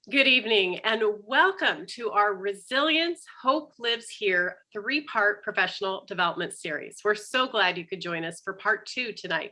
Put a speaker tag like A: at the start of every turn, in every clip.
A: Good evening and welcome to our Resilience Hope Lives Here three-part professional development series. We're so glad you could join us for part 2 tonight.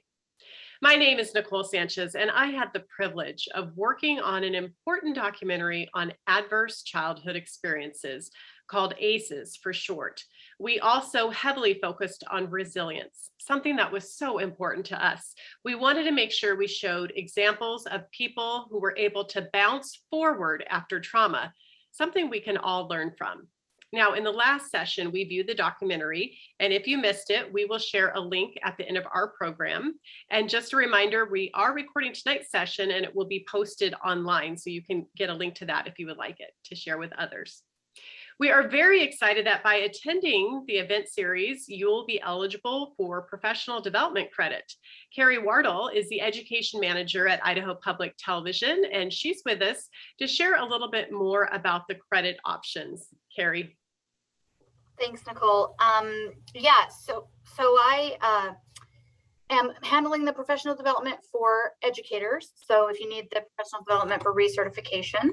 A: My name is Nicole Sanchez and I had the privilege of working on an important documentary on adverse childhood experiences called ACEs for short. We also heavily focused on resilience, something that was so important to us. We wanted to make sure we showed examples of people who were able to bounce forward after trauma, something we can all learn from. Now, in the last session, we viewed the documentary, and if you missed it, we will share a link at the end of our program. And just a reminder, we are recording tonight's session and it will be posted online, so you can get a link to that if you would like it to share with others. We are very excited that by attending the event series, you will be eligible for professional development credit. Carrie Wardle is the education manager at Idaho Public Television, and she's with us to share a little bit more about the credit options. Carrie.
B: Thanks, Nicole. So I am handling the professional development for educators. So if you need the professional development for recertification,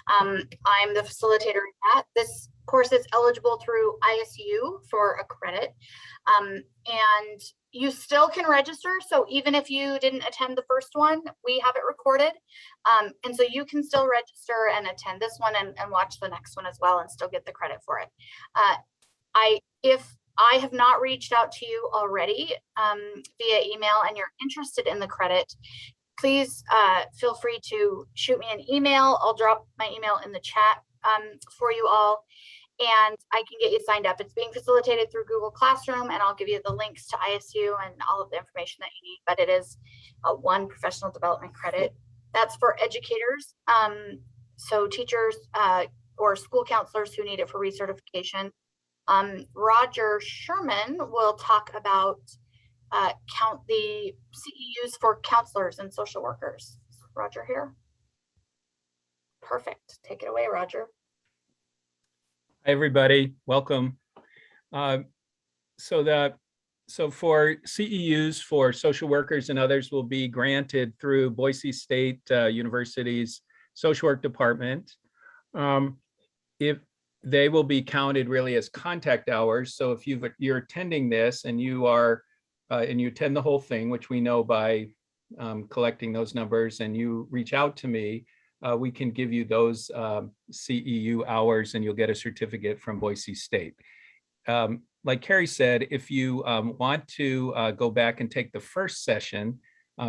B: I'm the facilitator in that. This course is eligible through ISU for a credit, and you still can register. So even if you didn't attend the first one, we have it recorded. And so you can still register and attend this one and watch the next one as well and still get the credit for it. If I have not reached out to you already via email and you're interested in the credit, please feel free to shoot me an email. I'll drop my email in the chat for you all, and I can get you signed up. It's being facilitated through Google Classroom, and I'll give you the links to ISU and all of the information that you need, but it is one professional development credit. That's for educators, so teachers or school counselors who need it for recertification. Roger Sherman will talk about the CEUs for counselors and social workers. Roger here. Perfect. Take it away, Roger.
C: Hi, everybody. Welcome. So for CEUs for social workers and others will be granted through Boise State University's social work department. If they will be counted really as contact hours. So if you're attending this and you attend the whole thing, which we know by collecting those numbers, and you reach out to me, we can give you those CEU hours and you'll get a certificate from Boise State. Like Carrie said, if you want to go back and take the first session,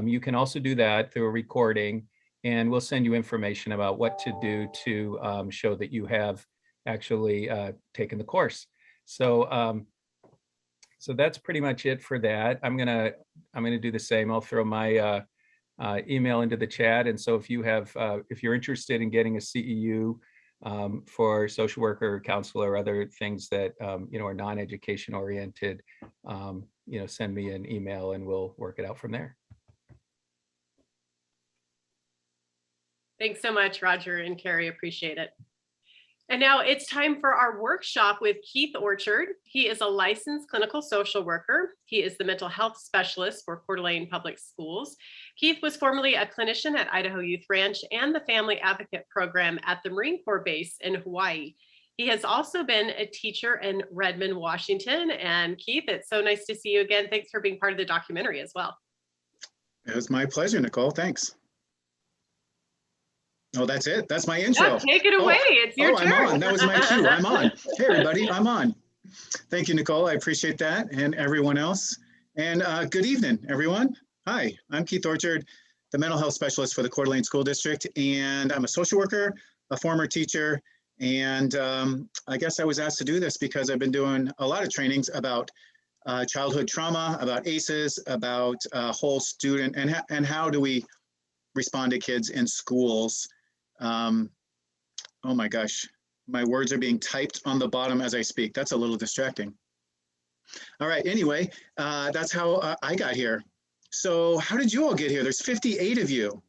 C: you can also do that through a recording, and we'll send you information about what to do to show that you have actually taken the course. So that's pretty much it for that. I'm gonna do the same. I'll throw my email into the chat, and so if you're interested in getting a CEU for social worker, counselor, or other things that are non-education oriented, send me an email and we'll work it out from there.
A: Thanks so much, Roger and Carrie. Appreciate it. And now it's time for our workshop with Keith Orchard. He is a licensed clinical social worker. He is the mental health specialist for Coeur d'Alene Public Schools. Keith was formerly a clinician at Idaho Youth Ranch and the Family Advocate Program at the Marine Corps Base in Hawaii. He has also been a teacher in Redmond, Washington. And Keith, it's so nice to see you again. Thanks for being part of the documentary as well.
D: It was my pleasure, Nicole. Thanks. Oh, that's it. That's my intro.
A: Yeah, take it away. It's your turn.
D: I'm on. That was my cue. I'm on. Hey, everybody. I'm on. Thank you, Nicole. I appreciate that, and everyone else. And good evening, everyone. Hi, I'm Keith Orchard, the mental health specialist for the Coeur d'Alene School District, and I'm a social worker, a former teacher, and I guess I was asked to do this because I've been doing a lot of trainings about childhood trauma, about ACEs, about whole student, and how do we respond to kids in schools. Oh my gosh, my words are being typed on the bottom as I speak. That's a little distracting. All right, anyway, that's how I got here. So how did you all get here? There's 58 of you.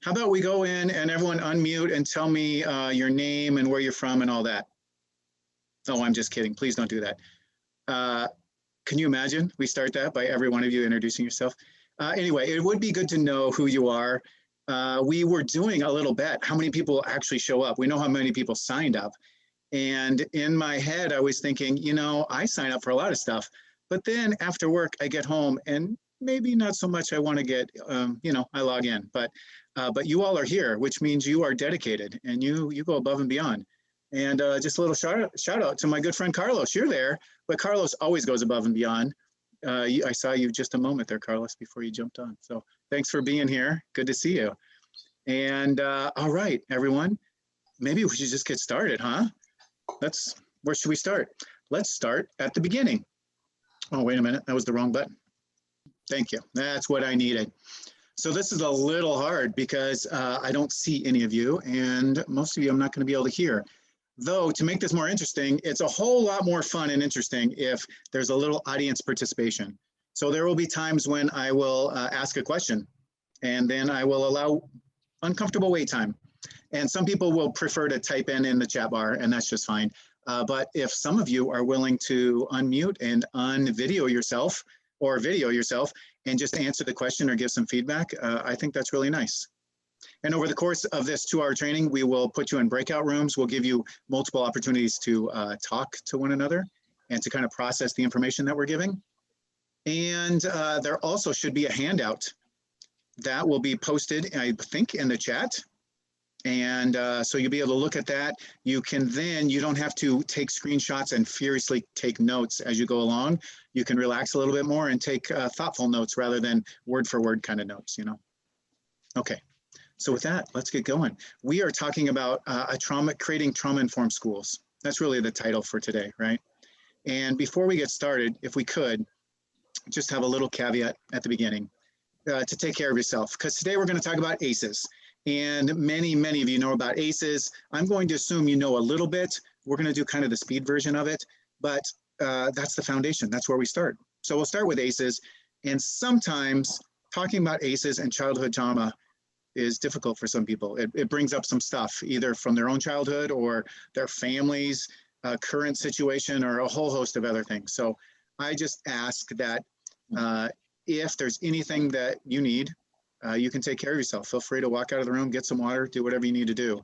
D: How about we go in and everyone unmute and tell me your name and where you're from and all that. Oh, I'm just kidding. Please don't do that. Can you imagine we start that by every one of you introducing yourself? Anyway, it would be good to know who you are. we were doing a little bet. How many people actually show up? We know how many people signed up. And in my head, I was thinking, you know, I sign up for a lot of stuff, but then after work, I get home and maybe not so much I want to get, you know, I log in, but you all are here, which means you are dedicated and you go above and beyond. And just a little shout out to my good friend, Carlos. You're there, but Carlos always goes above and beyond. I saw you just a moment there, Carlos, before you jumped on. So thanks for being here. Good to see you. And all right, everyone, maybe we should just get started, huh? Where should we start? Let's start at the beginning. Oh, wait a minute, that was the wrong button. Thank you, that's what I needed. So this is a little hard because I don't see any of you, and most of you I'm not going to be able to hear. Though, to make this more interesting, it's a whole lot more fun and interesting if there's a little audience participation. So there will be times when I will ask a question, and then I will allow uncomfortable wait time. And some people will prefer to type in the chat bar, and that's just fine. But if some of you are willing to unmute and unvideo yourself or video yourself and just answer the question or give some feedback, I think that's really nice. And over the course of this 2-hour training, we will put you in breakout rooms. We'll give you multiple opportunities to talk to one another and to kind of process the information that we're giving. And there also should be a handout that will be posted, I think, in the chat. And so you'll be able to look at that. You can then, you don't have to take screenshots and furiously take notes as you go along. You can relax a little bit more and take thoughtful notes rather than word for word kind of notes, you know. Okay, so with that, let's get going. We are talking about creating trauma-informed schools. That's really the title for today, right? And before we get started, if we could, just have a little caveat at the beginning to take care of yourself, because today we're going to talk about ACEs. And many of you know about ACEs. I'm going to assume you know a little bit. We're going to do kind of the speed version of it, but that's the foundation. That's where we start. So we'll start with ACEs. And sometimes talking about ACEs and childhood trauma is difficult for some people. It brings up some stuff, either from their own childhood or their family's current situation or a whole host of other things. So I just ask that if there's anything that you need, you can take care of yourself. Feel free to walk out of the room, get some water, do whatever you need to do.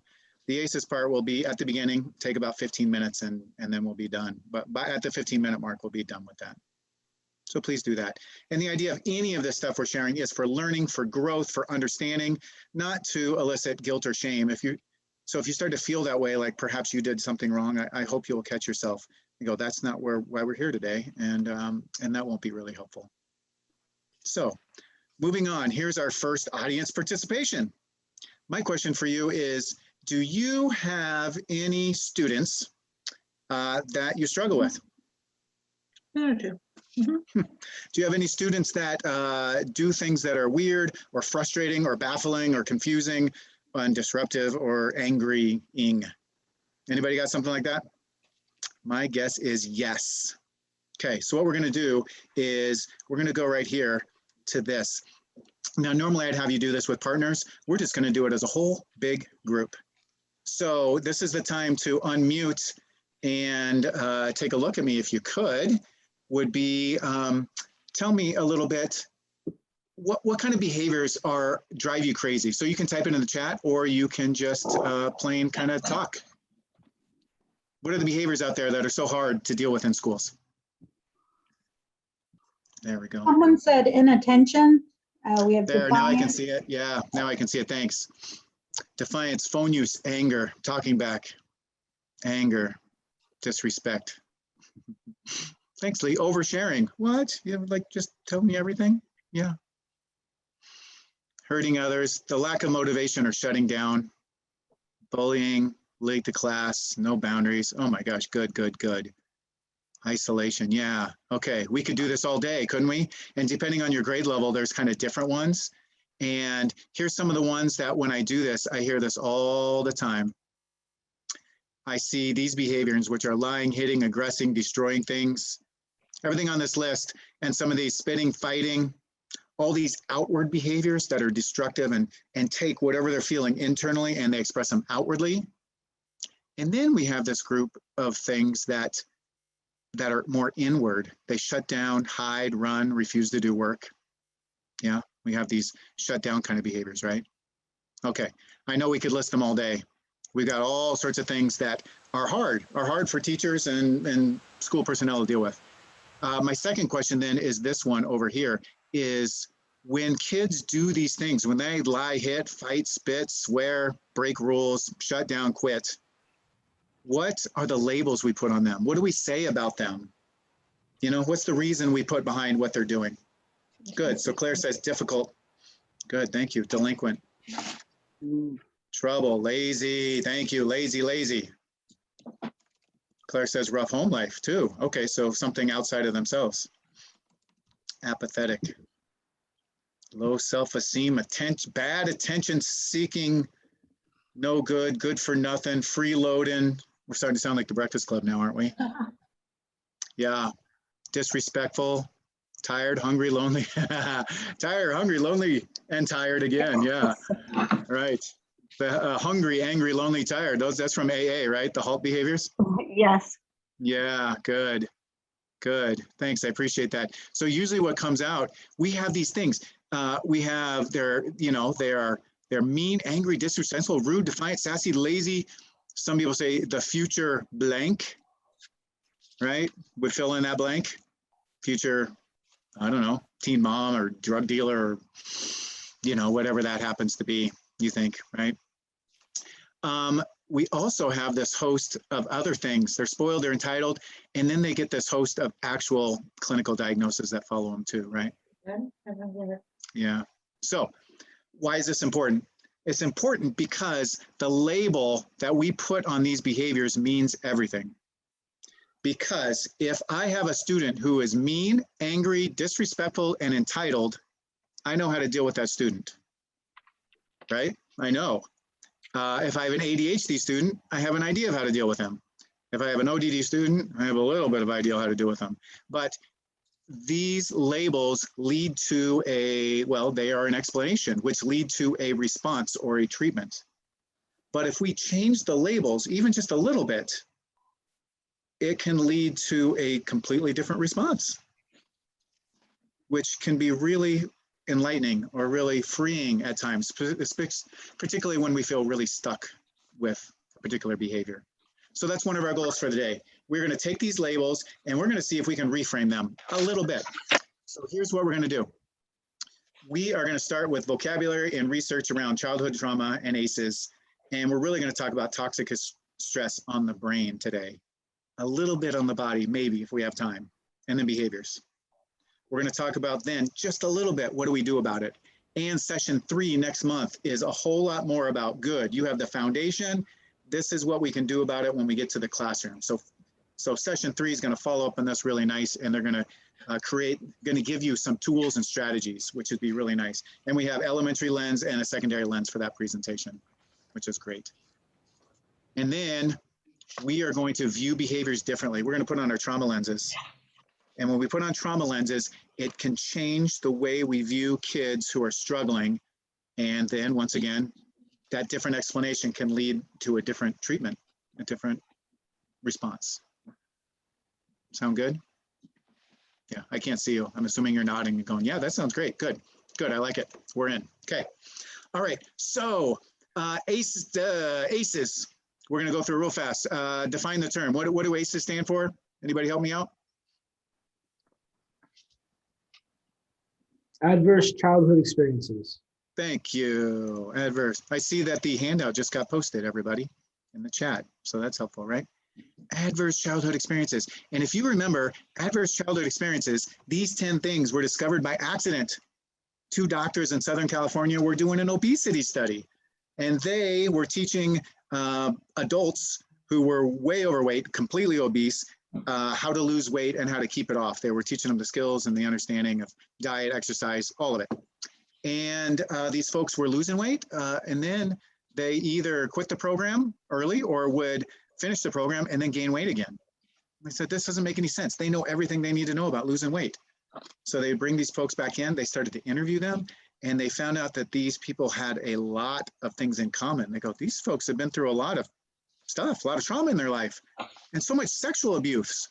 D: The ACEs part will be at the beginning, take about 15 minutes and then we'll be done. But at the 15-minute mark, we'll be done with that. So please do that. And the idea of any of this stuff we're sharing is for learning, for growth, for understanding, not to elicit guilt or shame. So if you start to feel that way, like perhaps you did something wrong, I hope you'll catch yourself and go, that's not why we're here today. And that won't be really helpful. So moving on, here's our first audience participation. My question for you is, do you have any students that you struggle with?
E: I do. Mm-hmm.
D: Do you have any students that do things that are weird or frustrating or baffling or confusing and disruptive or angry-ing? Anybody got something like that? My guess is yes. Okay, so what we're gonna do is we're gonna go right here to this. Now, normally I'd have you do this with partners. We're just gonna do it as a whole big group. So this is the time to unmute and take a look at me if you could. Would be, tell me a little bit, what kind of behaviors drive you crazy? So you can type it in the chat or you can just plain kind of talk. What are the behaviors out there that are so hard to deal with in schools? There we go.
E: Someone said inattention. We have
D: there, now I can
E: defiance.
D: see it. Yeah, now I can see it. Thanks. Defiance, phone use, anger, talking back, anger, disrespect. Thanks, Lee. Oversharing. What? You have, like, just tell me everything? Yeah. Hurting others, the lack of motivation or shutting down, bullying, late to class, no boundaries. Oh my gosh, good. Isolation, yeah. Okay, we could do this all day, couldn't we? And depending on your grade level, there's kind of different ones. And here's some of the ones that when I do this, I hear this all the time. I see these behaviors, which are lying, hitting, aggressing, destroying things, everything on this list, and some of these spitting, fighting, all these outward behaviors that are destructive and take whatever they're feeling internally and they express them outwardly. And then we have this group of things that are more inward. They shut down, hide, run, refuse to do work. Yeah, we have these shut down kind of behaviors, right? Okay, I know we could list them all day. We've got all sorts of things that are hard for teachers and school personnel to deal with. My second question then is this one over here, is when kids do these things, when they lie, hit, fight, spit, swear, break rules, shut down, quit, what are the labels we put on them? What do we say about them? You know, what's the reason we put behind what they're doing? Good. So Claire says difficult. Good. Thank you. Delinquent. Trouble. Lazy. Thank you. Lazy, lazy. Claire says rough home life too. Okay. So something outside of themselves. Apathetic. Low self-esteem, bad attention seeking, no good, good for nothing, freeloading. We're starting to sound like the Breakfast Club now, aren't we? Yeah. Disrespectful, tired, hungry, lonely. Tired, hungry, lonely, and tired again. Yeah. Right. The hungry, angry, lonely, tired. That's from AA, right? The HALT behaviors.
E: Yes.
D: Yeah. Good. Good. Thanks. I appreciate that. So usually what comes out, we have these things. We have they're mean, angry, disrespectful, rude, defiant, sassy, lazy. Some people say the future blank, right? Would fill in that blank. Future, I don't know, teen mom or drug dealer or, you know, whatever that happens to be, you think, right? We also have this host of other things. They're spoiled, they're entitled, and then they get this host of actual clinical diagnoses that follow them too, right? Yeah. So why is this important? It's important because the label that we put on these behaviors means everything. Because if I have a student who is mean, angry, disrespectful, and entitled, I know how to deal with that student, right? I know. If I have an ADHD student, I have an idea of how to deal with them. If I have an ODD student, I have a little bit of idea how to deal with them. But these labels lead to they are an explanation, which lead to a response or a treatment. But if we change the labels, even just a little bit, it can lead to a completely different response, which can be really enlightening or really freeing at times, particularly when we feel really stuck with a particular behavior. So that's one of our goals for the day. We're going to take these labels and we're going to see if we can reframe them a little bit. So here's what we're going to do. We are going to start with vocabulary and research around childhood trauma and ACEs. And we're really going to talk about toxic stress on the brain today. A little bit on the body, maybe if we have time, and then behaviors. We're going to talk about then just a little bit, what do we do about it? And session 3 next month is a whole lot more about good. You have the foundation. This is what we can do about it when we get to the classroom. So session 3 is going to follow up on this really nice, and they're going to give you some tools and strategies, which would be really nice. And we have elementary lens and a secondary lens for that presentation, which is great. And then we are going to view behaviors differently. We're going to put on our trauma lenses. And when we put on trauma lenses, it can change the way we view kids who are struggling. And then once again, that different explanation can lead to a different treatment, a different response. Sound good? Yeah, I can't see you. I'm assuming you're nodding and going, yeah, that sounds great. Good, good, I like it. We're in, okay. All right, so ACEs, we're gonna go through real fast. Define the term. What do ACEs stand for? Anybody help me out?
F: Adverse childhood experiences.
D: Thank you, adverse. I see that the handout just got posted, everybody, in the chat. So that's helpful, right? Adverse childhood experiences. And if you remember, adverse childhood experiences, these 10 things were discovered by accident. 2 doctors in Southern California were doing an obesity study, and they were teaching adults who were way overweight, completely obese, how to lose weight and how to keep it off. They were teaching them the skills and the understanding of diet, exercise, all of it. And these folks were losing weight, and then they either quit the program early or would finish the program and then gain weight again. I said, this doesn't make any sense. They know everything they need to know about losing weight. So they bring these folks back in, they started to interview them, and they found out that these people had a lot of things in common. They go, these folks have been through a lot of stuff, a lot of trauma in their life, and so much sexual abuse.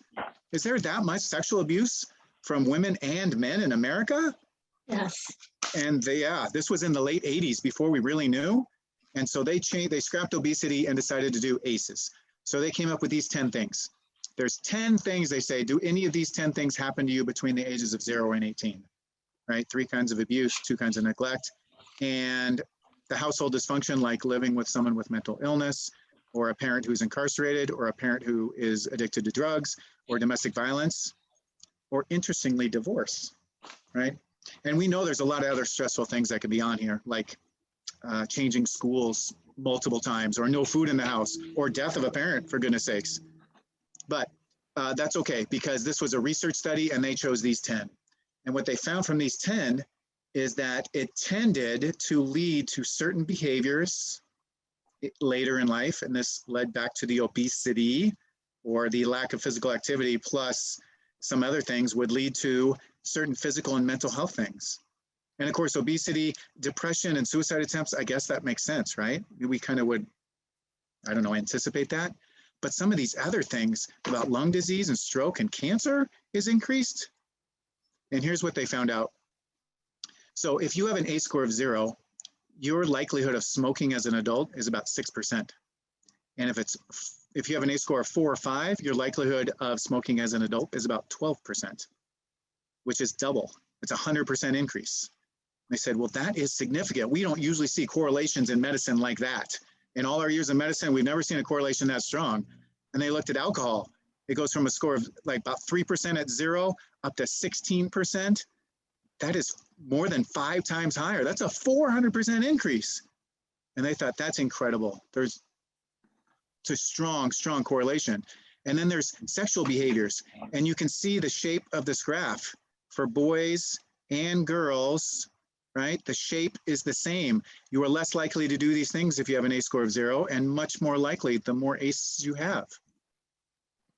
D: Is there that much sexual abuse from women and men in America?
E: Yes.
D: And this was in the late 80s before we really knew. And so they scrapped obesity and decided to do ACEs. So they came up with these 10 things. There's 10 things they say, do any of these 10 things happen to you between the ages of 0 and 18, right? 3 kinds of abuse, 2 kinds of neglect, and the household dysfunction, like living with someone with mental illness, or a parent who's incarcerated, or a parent who is addicted to drugs, or domestic violence, or interestingly, divorce, right? And we know there's a lot of other stressful things that could be on here, like changing schools multiple times, or no food in the house, or death of a parent, for goodness sakes. But that's okay, because this was a research study and they chose these 10. And what they found from these 10 is that it tended to lead to certain behaviors later in life. And this led back to the obesity, or the lack of physical activity, plus some other things would lead to certain physical and mental health things. And of course, obesity, depression, and suicide attempts, I guess that makes sense, right? We kind of would, I don't know, anticipate that. But some of these other things about lung disease and stroke and cancer is increased. And here's what they found out. So if you have an ACE score of 0, your likelihood of smoking as an adult is about 6%. And if you have an ACE score of 4 or 5, your likelihood of smoking as an adult is about 12%, which is double. It's a 100% increase. They said, well, that is significant. We don't usually see correlations in medicine like that. In all our years of medicine, we've never seen a correlation that strong. And they looked at alcohol. It goes from a score of like about 3% at 0 up to 16%. That is more than 5 times higher. That's a 400% increase. And they thought, that's incredible. It's a strong, strong correlation. And then there's sexual behaviors. And you can see the shape of this graph for boys and girls, right? The shape is the same. You are less likely to do these things if you have an ACE score of 0, and much more likely the more ACEs you have.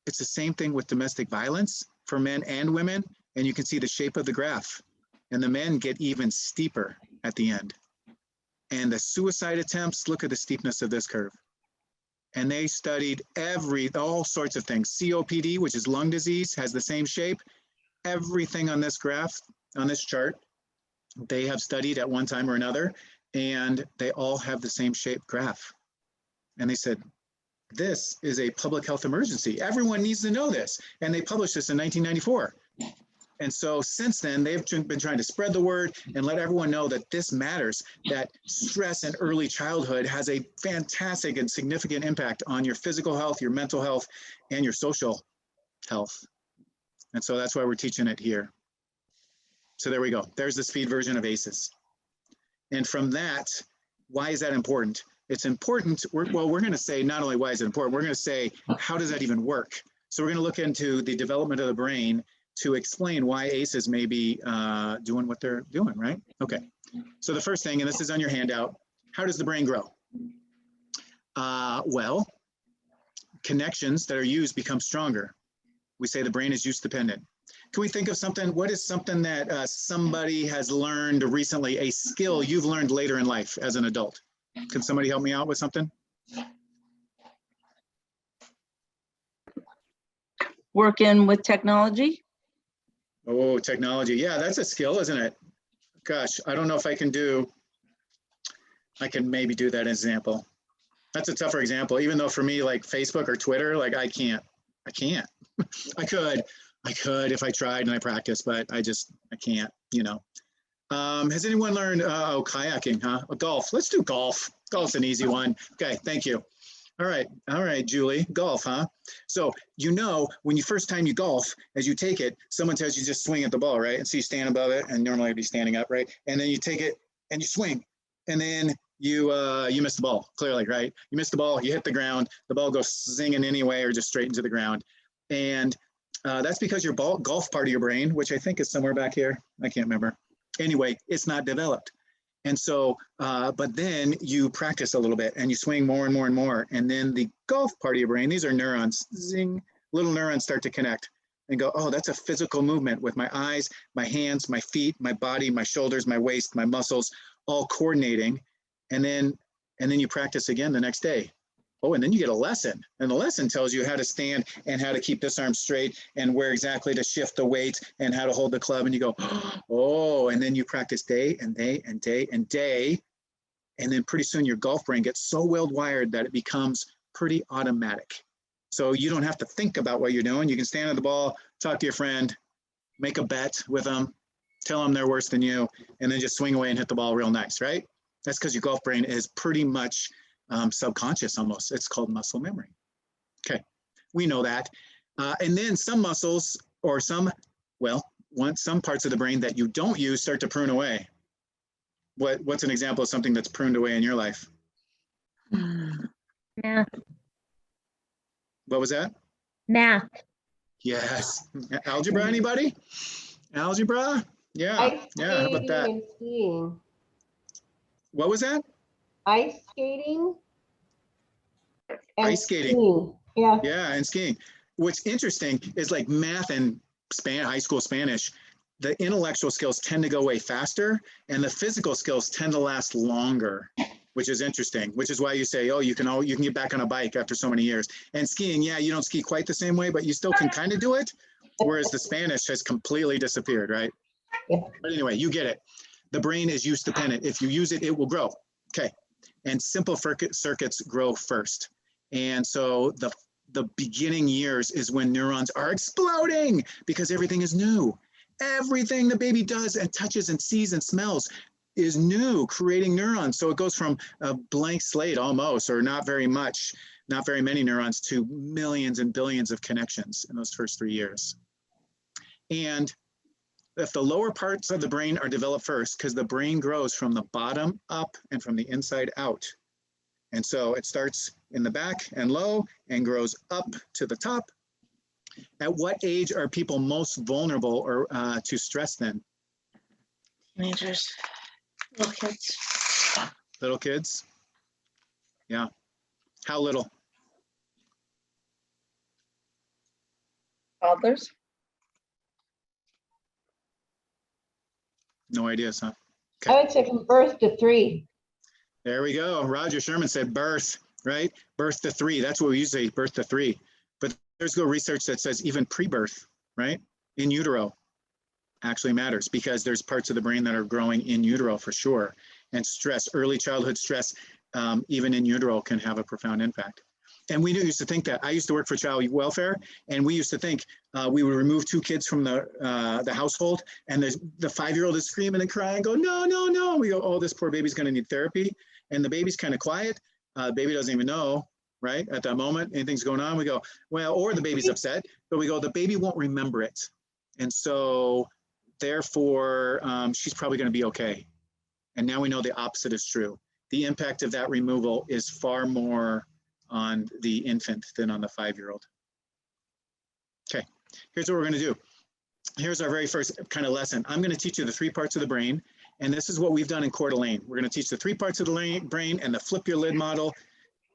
D: It's the same thing with domestic violence for men and women. And you can see the shape of the graph. And the men get even steeper at the end. And the suicide attempts, look at the steepness of this curve. And they studied all sorts of things. COPD, which is lung disease, has the same shape. Everything on this graph, on this chart, they have studied at one time or another, and they all have the same shape graph. And they said, this is a public health emergency. Everyone needs to know this. And they published this in 1994. And so since then, they've been trying to spread the word and let everyone know that this matters, that stress in early childhood has a fantastic and significant impact on your physical health, your mental health, and your social health. And so that's why we're teaching it here. So there we go. There's the speed version of ACEs. And from that, why is that important? It's important, we're going to say not only why is it important, we're going to say, how does that even work? So we're going to look into the development of the brain to explain why ACEs may be doing what they're doing, right? Okay, so the first thing, and this is on your handout, how does the brain grow? Well, connections that are used become stronger. We say the brain is use dependent. Can we think of something, what is something that somebody has learned recently, a skill you've learned later in life as an adult? Can somebody help me out with something?
G: Working with technology.
D: Oh, technology. Yeah, that's a skill, isn't it? Gosh, I don't know if I can maybe do that example. That's a tougher example, even though for me, like Facebook or Twitter, like I can't. I could if I tried and I practiced, but I can't, you know. Has anyone learned, kayaking, huh? Golf, let's do golf. Golf's an easy one. Okay, thank you. All right, Julie, golf, huh? So, you know, when you first time you golf, as you take it, someone tells you just swing at the ball, right? And so you stand above it, and normally I'd be standing up, right? And then you take it and you swing, and then you miss the ball, clearly, right? You miss the ball, you hit the ground, the ball goes zinging anyway, or just straight into the ground. And that's because your golf part of your brain, which I think is somewhere back here, I can't remember. Anyway, it's not developed. And so, but then you practice a little bit and you swing more and more and more. And then the golf part of your brain, these are neurons, zing, little neurons start to connect and go, oh, that's a physical movement with my eyes, my hands, my feet, my body, my shoulders, my waist, my muscles, all coordinating. And then you practice again the next day. Oh, and then you get a lesson, and the lesson tells you how to stand and how to keep this arm straight and where exactly to shift the weight and how to hold the club. And you go, oh, and then you practice day and day and day and day. And then pretty soon your golf brain gets so well wired that it becomes pretty automatic. So you don't have to think about what you're doing. You can stand at the ball, talk to your friend, make a bet with them, tell them they're worse than you, and then just swing away and hit the ball real nice, right? That's because your golf brain is pretty much subconscious almost. It's called muscle memory. Okay, we know that. And then some muscles or some parts of the brain that you don't use start to prune away. What's an example of something that's pruned away in your life?
H: Math.
D: What was that?
H: Math.
D: Yes. Algebra, anybody? Algebra? Yeah.
I: Ice
D: Yeah, how about
I: skating
D: that?
I: and skiing.
D: What was that?
I: Ice skating. and
D: Ice skating.
I: skiing. Yeah.
D: Yeah, and skiing. What's interesting is like math and high school Spanish, the intellectual skills tend to go way faster and the physical skills tend to last longer, which is interesting, which is why you say, oh, you can get back on a bike after so many years. And skiing, yeah, you don't ski quite the same way, but you still can kind of do it. Whereas the Spanish has completely disappeared, right?
I: Yeah.
D: But anyway, you get it. The brain is use dependent. If you use it, it will grow. Okay. And simple circuits grow first. And so the beginning years is when neurons are exploding because everything is new. Everything the baby does and touches and sees and smells is new, creating neurons. So it goes from a blank slate almost, or not very many neurons, to millions and billions of connections in those first 3 years. And if the lower parts of the brain are developed first, because the brain grows from the bottom up and from the inside out. And so it starts in the back and low and grows up to the top. At what age are people most vulnerable or to stress then?
G: Teenagers, little kids.
D: Little kids? Yeah. How little?
G: Toddlers.
D: No ideas, huh?
I: I would say from birth to 3.
D: There we go. Roger Sherman said birth, right? Birth to 3. That's what we usually say, birth to 3. But there's go research that says even pre-birth, right? In utero actually matters because there's parts of the brain that are growing in utero for sure. And stress, early childhood stress, even in utero can have a profound impact. And we used to think that. I used to work for child welfare, and we used to think we would remove 2 kids from the household, and the 5-year-old is screaming and crying, go, no, no, no. We go, oh, this poor baby's gonna need therapy. And the baby's kind of quiet. The baby doesn't even know, right? At that moment, anything's going on. We go, well, or the baby's upset, but we go, the baby won't remember it. And so therefore, she's probably gonna be okay. And now we know the opposite is true. The impact of that removal is far more on the infant than on the 5-year-old. Okay, here's what we're gonna do. Here's our very first kind of lesson. I'm gonna teach you the 3 parts of the brain, and this is what we've done in Coeur d'Alene. We're gonna teach the 3 parts of the brain and the flip your lid model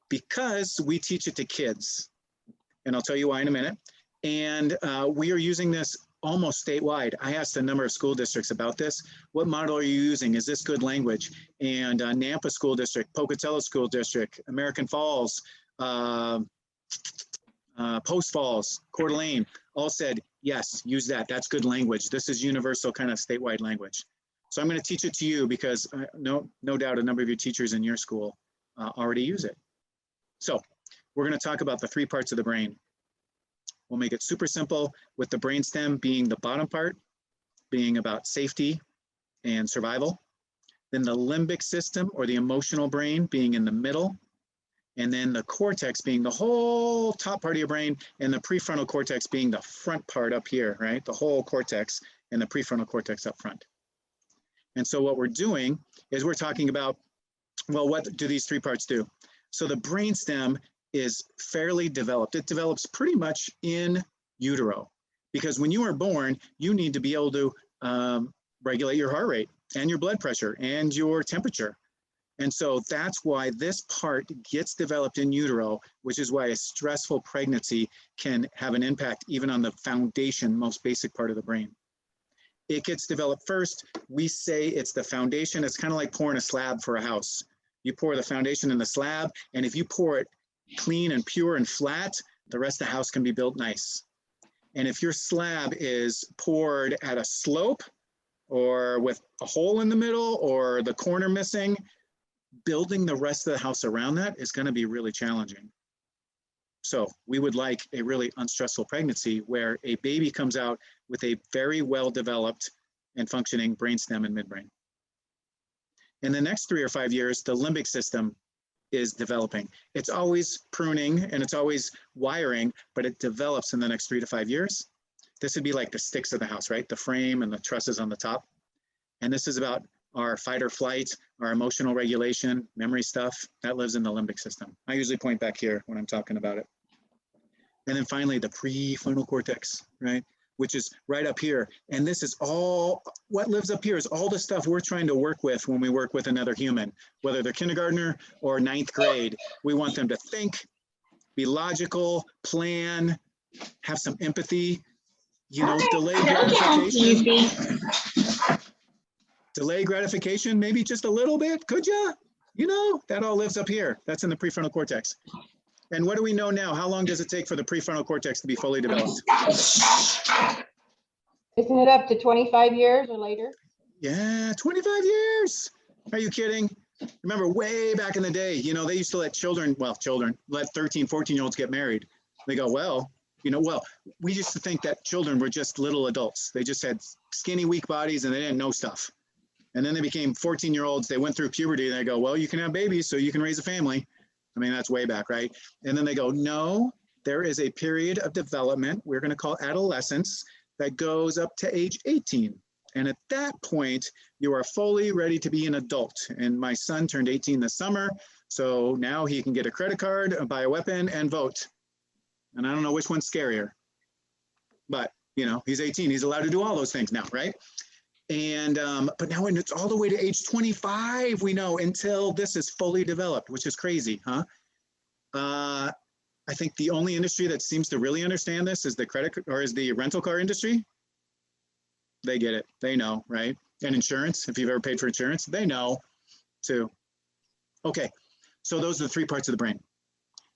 D: because we teach it to kids. And I'll tell you why in a minute. And we are using this almost statewide. I asked a number of school districts about this. What model are you using? Is this good language? And Nampa School District, Pocatello School District, American Falls, Post Falls, Coeur d'Alene, all said, yes, use that. That's good language. This is universal kind of statewide language. So I'm going to teach it to you because no doubt a number of your teachers in your school already use it. So we're going to talk about the 3 parts of the brain. We'll make it super simple with the brainstem being the bottom part, being about safety and survival. Then the limbic system or the emotional brain being in the middle. And then the cortex being the whole top part of your brain and the prefrontal cortex being the front part up here, right? The whole cortex and the prefrontal cortex up front. And so what we're doing is we're talking about, well, what do these 3 parts do? So the brainstem is fairly developed. It develops pretty much in utero because when you are born, you need to be able to regulate your heart rate and your blood pressure and your temperature. And so that's why this part gets developed in utero, which is why a stressful pregnancy can have an impact even on the foundation, most basic part of the brain. It gets developed first. We say it's the foundation. It's kind of like pouring a slab for a house. You pour the foundation in the slab, and if you pour it clean and pure and flat, the rest of the house can be built nice. And if your slab is poured at a slope or with a hole in the middle or the corner missing, building the rest of the house around that is going to be really challenging. So we would like a really unstressful pregnancy where a baby comes out with a very well-developed and functioning brainstem and midbrain. In the next 3 or 5 years, the limbic system is developing. It's always pruning and it's always wiring, but it develops in the next 3 to 5 years. This would be like the sticks of the house, right? The frame and the trusses on the top. And this is about our fight or flight, our emotional regulation, memory stuff, that lives in the limbic system. I usually point back here when I'm talking about it. And then finally, the prefrontal cortex, right? Which is right up here. And this is all, what lives up here is all the stuff we're trying to work with when we work with another human, whether they're kindergartner or 9th grade. We want them to think, be logical, plan, have some empathy, you know, delayed gratification. Delay gratification, maybe just a little bit, could ya? You know, that all lives up here. That's in the prefrontal cortex. And what do we know now? How long does it take for the prefrontal cortex to be fully developed?
I: Isn't it up to 25 years or later?
D: Yeah, 25 years. Are you kidding? Remember way back in the day, you know, they used to let let 13, 14-year-olds get married. They go, well, we used to think that children were just little adults. They just had skinny, weak bodies and they didn't know stuff. And then they became 14-year-olds. They went through puberty and they go, well, you can have babies so you can raise a family. I mean, that's way back, right? And then they go, no, there is a period of development we're going to call adolescence that goes up to age 18. And at that point, you are fully ready to be an adult. And my son turned 18 this summer. So now he can get a credit card, buy a weapon, and vote. And I don't know which one's scarier. But, you know, he's 18. He's allowed to do all those things now, right? And, but now when it's all the way to age 25, we know, until this is fully developed, which is crazy, huh? I think the only industry that seems to really understand this is the rental car industry. They get it. They know, right? And insurance, if you've ever paid for insurance, they know too. Okay, so those are the 3 parts of the brain.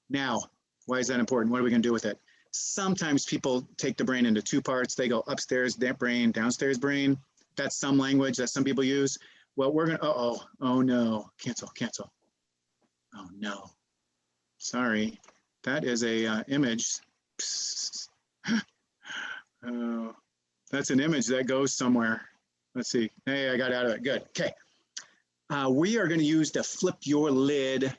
D: Now, why is that important? What are we going to do with it? Sometimes people take the brain into 2 parts. They go upstairs brain, downstairs brain. That's some language that some people use. Well, we're going to, oh no, cancel. Oh no, sorry. That is a image. That's an image that goes somewhere. Let's see. Hey, I got out of it. Good. Okay. We are going to use the flip your lid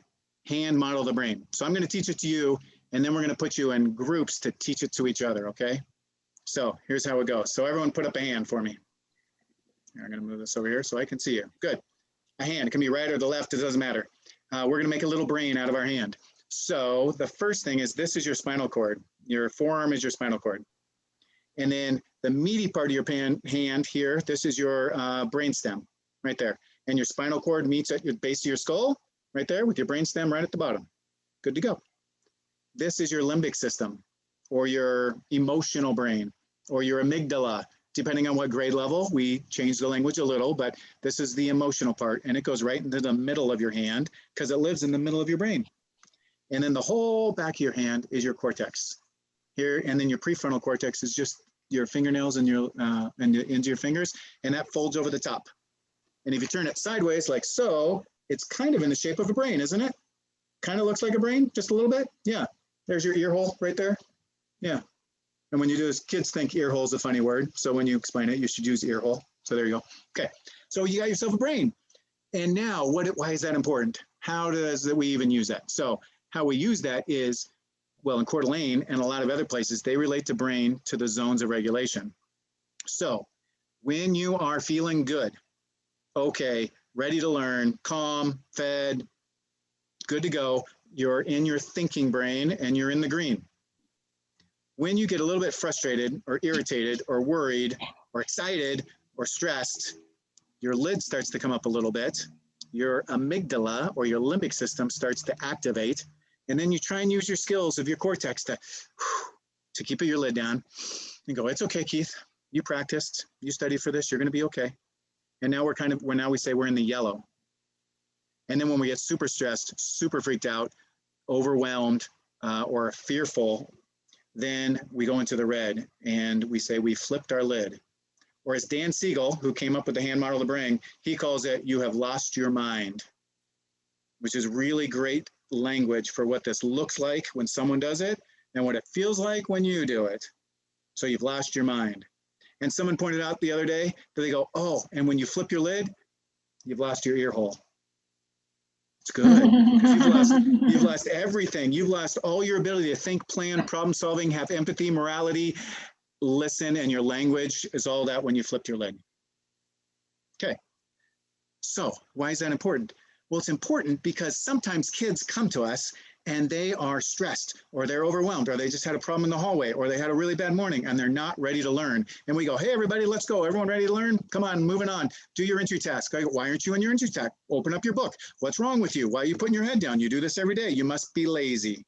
D: hand model of the brain. So I'm going to teach it to you, and then we're going to put you in groups to teach it to each other. Okay. So here's how it goes. So everyone put up a hand for me. I'm going to move this over here so I can see you. Good. A hand. It can be right or the left. It doesn't matter. We're going to make a little brain out of our hand. So the first thing is, this is your spinal cord. Your forearm is your spinal cord. And then the meaty part of your hand here, this is your brainstem right there. And your spinal cord meets at your base of your skull right there with your brainstem right at the bottom. Good to go. This is your limbic system, or your emotional brain, or your amygdala. Depending on what grade level, we change the language a little, but this is the emotional part, and it goes right into the middle of your hand because it lives in the middle of your brain. And then the whole back of your hand is your cortex here, and then your prefrontal cortex is just your fingernails and your and the ends of your fingers, and that folds over the top. And if you turn it sideways like so, it's kind of in the shape of a brain, isn't it? Kind of looks like a brain, just a little bit. Yeah, there's your ear hole right there. Yeah. And when you do this, kids think ear hole is a funny word. So when you explain it, you should use ear hole. So there you go. Okay. So you got yourself a brain. And now why is that important? How does we even use that? So how we use that is, well, in Coeur d'Alene and a lot of other places, they relate to brain to the zones of regulation. So when you are feeling good, okay, ready to learn, calm, fed, good to go, you're in your thinking brain and you're in the green. When you get a little bit frustrated or irritated or worried or excited or stressed, your lid starts to come up a little bit. Your amygdala or your limbic system starts to activate. And then you try and use your skills of your cortex to keep your lid down and go, it's okay, Keith. You practiced, you studied for this, you're going to be okay. And now now we say we're in the yellow. And then when we get super stressed, super freaked out, overwhelmed, or fearful, then we go into the red and we say we flipped our lid. Or as Dan Siegel, who came up with the hand model of the brain, he calls it, you have lost your mind. which is really great language for what this looks like when someone does it and what it feels like when you do it. So you've lost your mind. And someone pointed out the other day that they go, oh, and when you flip your lid, you've lost your ear hole. It's good, because you've lost everything. You've lost all your ability to think, plan, problem solving, have empathy, morality, listen, and your language is all that when you flipped your lid. Okay, so why is that important? Well, it's important because sometimes kids come to us and they are stressed, or they're overwhelmed, or they just had a problem in the hallway, or they had a really bad morning and they're not ready to learn. And we go, hey, everybody, let's go. Everyone ready to learn? Come on, moving on. Do your entry task. I go, why aren't you in your entry task? Open up your book. What's wrong with you? Why are you putting your head down? You do this every day. You must be lazy.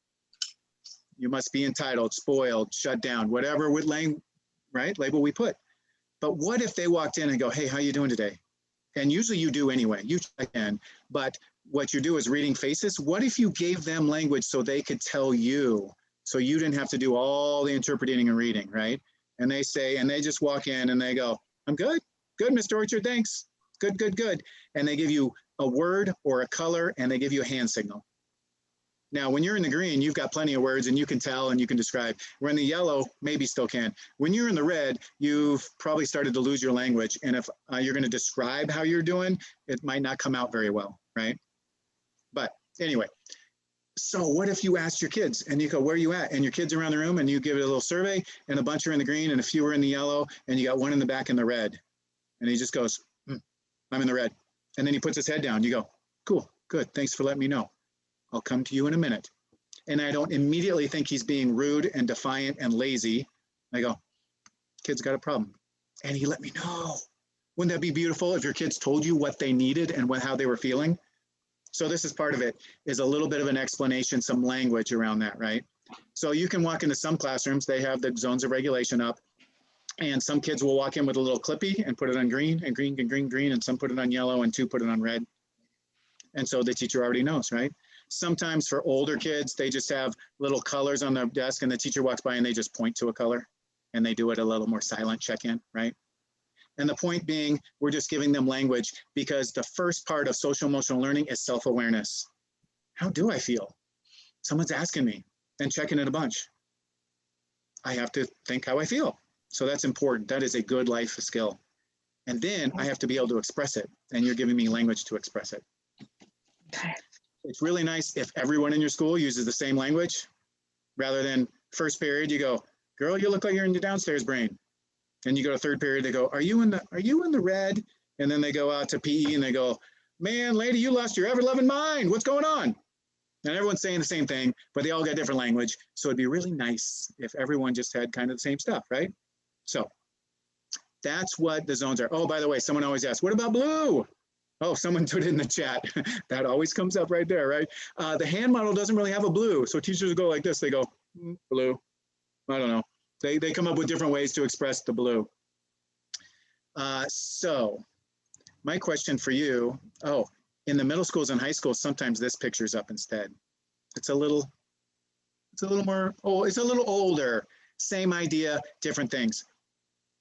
D: You must be entitled, spoiled, shut down, whatever with label we put. But what if they walked in and go, hey, how you doing today? And usually you do anyway, you can, but what you do is reading faces. What if you gave them language so they could tell you, so you didn't have to do all the interpreting and reading, right? And they say, and they just walk in and they go, I'm good, Mr. Orchard, thanks, good. And they give you a word or a color and they give you a hand signal. Now, when you're in the green, you've got plenty of words and you can tell and you can describe. When the yellow, maybe still can. When you're in the red, you've probably started to lose your language. And if you're going to describe how you're doing, it might not come out very well, right? But anyway, so what if you asked your kids and you go, where are you at? And your kids are around the room and you give it a little survey and a bunch are in the green and a few are in the yellow and you got one in the back in the red. And he just goes, I'm in the red. And then he puts his head down. You go, cool, good, thanks for letting me know. I'll come to you in a minute. And I don't immediately think he's being rude and defiant and lazy. I go, kid's got a problem. And he let me know. Wouldn't that be beautiful if your kids told you what they needed and how they were feeling? So this is part of it, is a little bit of an explanation, some language around that, right? So you can walk into some classrooms, they have the zones of regulation up, and some kids will walk in with a little clippy and put it on green, and green, and some put it on yellow, and two put it on red. And so the teacher already knows, right? Sometimes for older kids, they just have little colors on their desk and the teacher walks by and they just point to a color and they do it a little more silent check-in, right? And the point being, we're just giving them language because the first part of social emotional learning is self-awareness. How do I feel? Someone's asking me and checking it a bunch. I have to think how I feel. So that's important. That is a good life skill. And then I have to be able to express it. And you're giving me language to express it. It's really nice if everyone in your school uses the same language, rather than first period, you go, girl, you look like you're in the downstairs brain. And you go to third period, they go, are you in the red? And then they go out to PE and they go, man, lady, you lost your ever-loving mind. What's going on? And everyone's saying the same thing, but they all got different language. So it'd be really nice if everyone just had kind of the same stuff, right? So that's what the zones are. Oh, by the way, someone always asks, what about blue? Oh, someone put it in the chat. That always comes up right there, right? The hand model doesn't really have a blue. So teachers go like this. They go, blue. I don't know. They come up with different ways to express the blue. So my question for you, in the middle schools and high schools, sometimes this picture's up instead. It's a little more, it's a little older. Same idea, different things.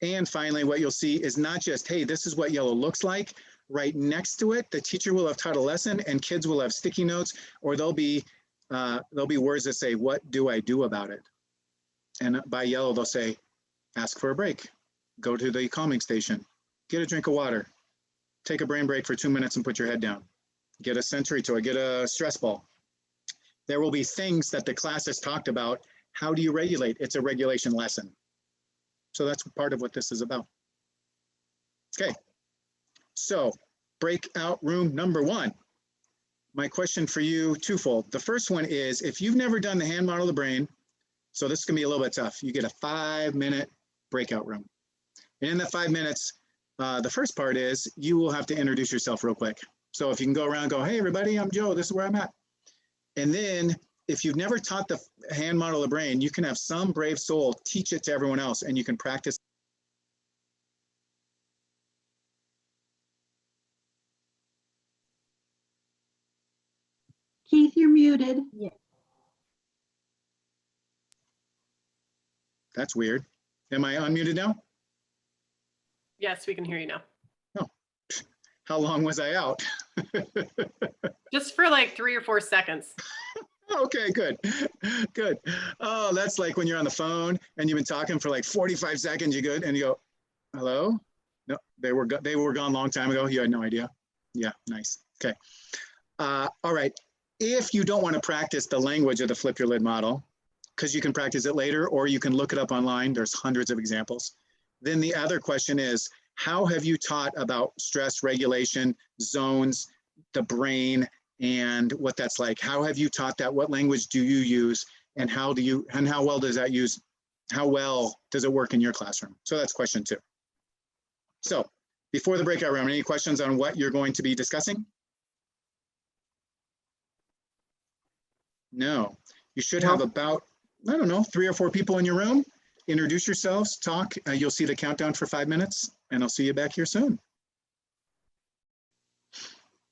D: And finally, what you'll see is not just, hey, this is what yellow looks like. Right next to it, the teacher will have taught a lesson and kids will have sticky notes, or there'll be words that say, what do I do about it? And by yellow, they'll say, ask for a break, go to the calming station, get a drink of water, take a brain break for 2 minutes and put your head down, get a sensory toy, get a stress ball. There will be things that the class has talked about. How do you regulate? It's a regulation lesson. So that's part of what this is about. Okay. So breakout room number 1. My question for you, twofold. The first one is, if you've never done the hand model of the brain, so this is gonna be a little bit tough. You get a 5-minute breakout room. And in that 5 minutes, the first part is you will have to introduce yourself real quick. So if you can go around and go, hey everybody, I'm Joe, this is where I'm at. And then if you've never taught the hand model of the brain, you can have some brave soul teach it to everyone else and you can practice.
E: Keith, you're muted.
D: That's weird. Am I unmuted now?
A: Yes, we can hear you now.
D: Oh, How long was I out?
A: Just for like 3 or 4 seconds.
D: Okay, good, good. Oh, that's like when you're on the phone and you've been talking for like 45 seconds, you good, and you go, hello? No, they were gone a long time ago. You had no idea. Yeah, nice. Okay. All right. If you don't want to practice the language of the flip your lid model, because you can practice it later, or you can look it up online. There's hundreds of examples. Then the other question is, how have you taught about stress regulation, zones, the brain, and what that's like? How have you taught that? What language do you use? And how well does it work in your classroom? So that's question 2. So before the breakout room, any questions on what you're going to be discussing? No, you should have about, I don't know, 3 or 4 people in your room. Introduce yourselves, talk. You'll see the countdown for 5 minutes, and I'll see you back here soon.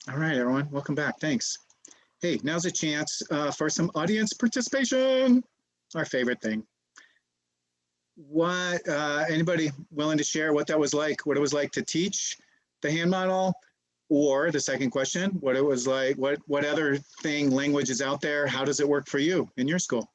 D: All right, everyone, welcome back. Thanks. Hey, now's a chance for some audience participation, our favorite thing. What, anybody willing to share what that was like, what it was like to teach the hand model? Or the second question, what it was like, what other language is out there? How does it work for you in your school?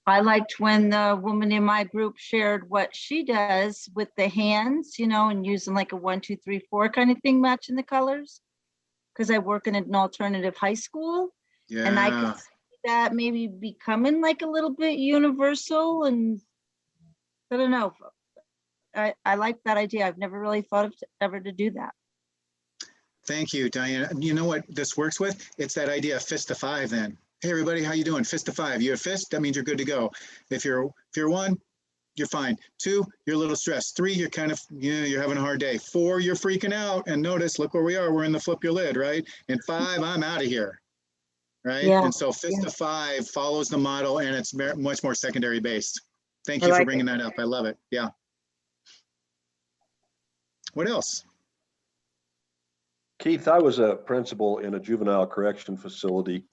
G: I liked when the woman in my group shared what she does with the hands, and using like a 1, 2, 3, 4 kind of thing, matching the colors. Because I work in an alternative high school, and I could see that maybe becoming like a little bit universal. And I don't know. I like that idea. I've never really thought of ever to do that.
D: Thank you, Diana. You know what this works with? It's that idea of fist to 5 then. Hey, everybody, how you doing? Fist to 5. You have fist, that means you're good to go. If you're 1, you're fine. 2, you're a little stressed. 3, you're kind of, you're having a hard day. 4, you're freaking out. And notice, look where we are. We're in the flip your lid, right? And 5, I'm out of here, right?
G: Yeah.
D: And so fist to 5 follows the model, and it's much more secondary based. Thank you for bringing that up. I love it. Yeah. What else?
H: Keith, I was a principal in a juvenile correction facility,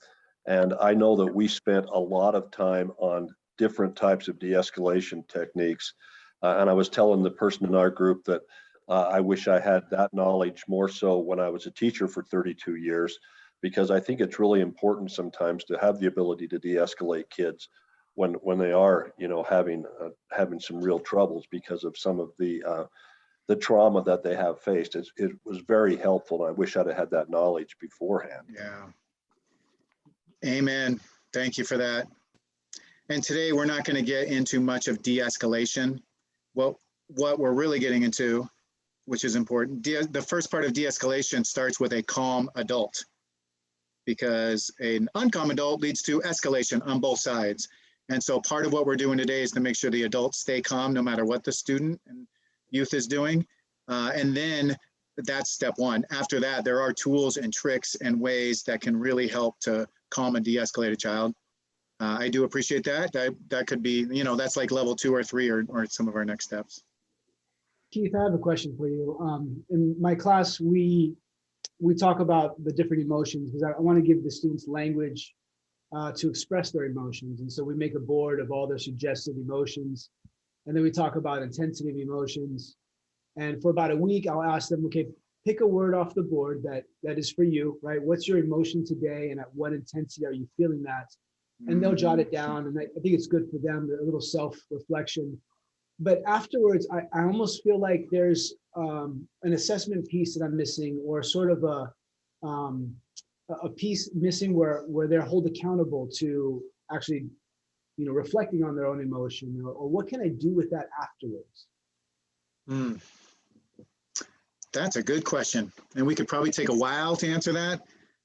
H: and I know that we spent a lot of time on different types of de-escalation techniques. And I was telling the person in our group that I wish I had that knowledge more so when I was a teacher for 32 years, because I think it's really important sometimes to have the ability to de-escalate kids when they are, having some real troubles because of some of the trauma that they have faced. It was very helpful. I wish I'd have had that knowledge beforehand.
D: Yeah. Amen. Thank you for that. And today we're not going to get into much of de-escalation. What we're really getting into, which is important, the first part of de-escalation starts with a calm adult, because an uncalm adult leads to escalation on both sides. And so part of what we're doing today is to make sure the adults stay calm no matter what the student and youth is doing. And then that's step 1. After that, there are tools and tricks and ways that can really help to calm and de-escalate a child. I do appreciate that. That could be, that's like level 2 or 3 or some of our next steps.
F: Keith, I have a question for you. In my class, we talk about the different emotions because I want to give the students language to express their emotions. And so we make a board of all their suggested emotions. And then we talk about intensity of emotions. And for about a week, I'll ask them, okay, pick a word off the board that is for you, right? What's your emotion today? And at what intensity are you feeling that? And they'll jot it down. And I think it's good for them, a little self-reflection. But afterwards, I almost feel like there's an assessment piece that I'm missing, or sort of a piece missing where they're held accountable to actually, reflecting on their own emotion, or what can I do with that afterwards?
D: That's a good question. And we could probably take a while to answer that.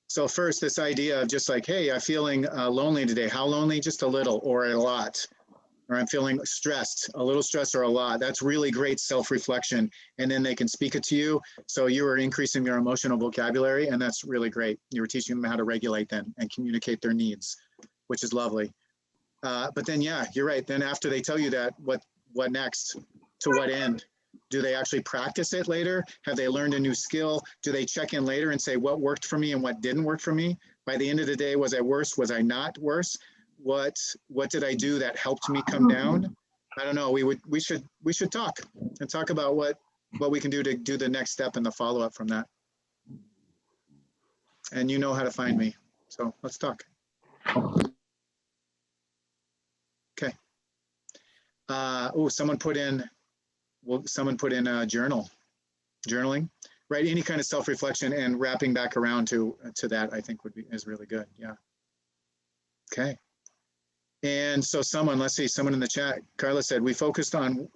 D: So first, this idea of just like, hey, I'm feeling lonely today. How lonely? Just a little or a lot. Or I'm feeling stressed, a little stressed or a lot. That's really great self-reflection. And then they can speak it to you. So you are increasing their emotional vocabulary, and that's really great. You were teaching them how to regulate them and communicate their needs, which is lovely. But then, yeah, you're right. Then after they tell you that, what next? To what end? Do they actually practice it later? Have they learned a new skill? Do they check in later and say what worked for me and what didn't work for me? By the end of the day, was I worse? Was I not worse? What did I do that helped me come down? I don't know. We should talk and talk about what what we can do to do the next step and the follow-up from that. And you know how to find me. So let's talk. Okay. Oh, someone put in journaling, right? Any kind of self-reflection and wrapping back around to that, I think is really good. Yeah. Okay. And so let's see, someone in the chat, Carla said, we focused on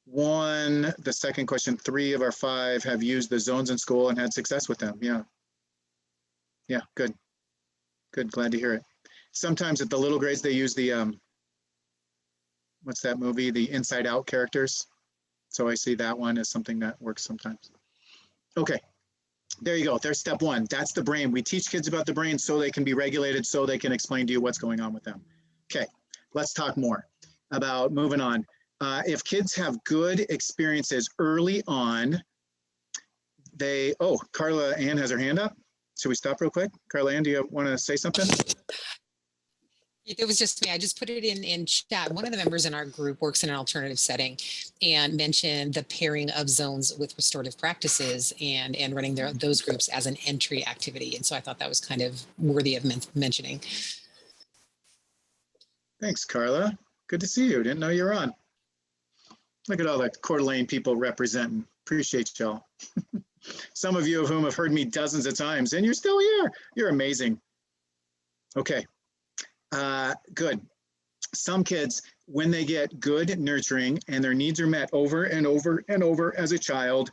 D: the second question, 3 of our 5 have used the zones in school and had success with them. Yeah. Yeah, good. Good, glad to hear it. Sometimes at the little grades, they use the, what's that movie? The Inside Out characters. So I see that one as something that works sometimes. Okay, there you go. There's step 1. That's the brain. We teach kids about the brain so they can be regulated, so they can explain to you what's going on with them. Okay, let's talk more about moving on. If kids have good experiences early on, Carla Ann has her hand up. Should we stop real quick? Carla Ann, do you want to say something?
J: It was just me. I just put it in chat. One of the members in our group works in an alternative setting and mentioned the pairing of zones with restorative practices and running those groups as an entry activity. And so I thought that was kind of worthy of mentioning.
D: Thanks, Carla. Good to see you. Didn't know you were on. Look at all the Coeur d'Alene people representing. Appreciate y'all. Some of you of whom have heard me dozens of times, and you're still here. You're amazing. Okay, good. Some kids, when they get good nurturing and their needs are met over and over and over as a child,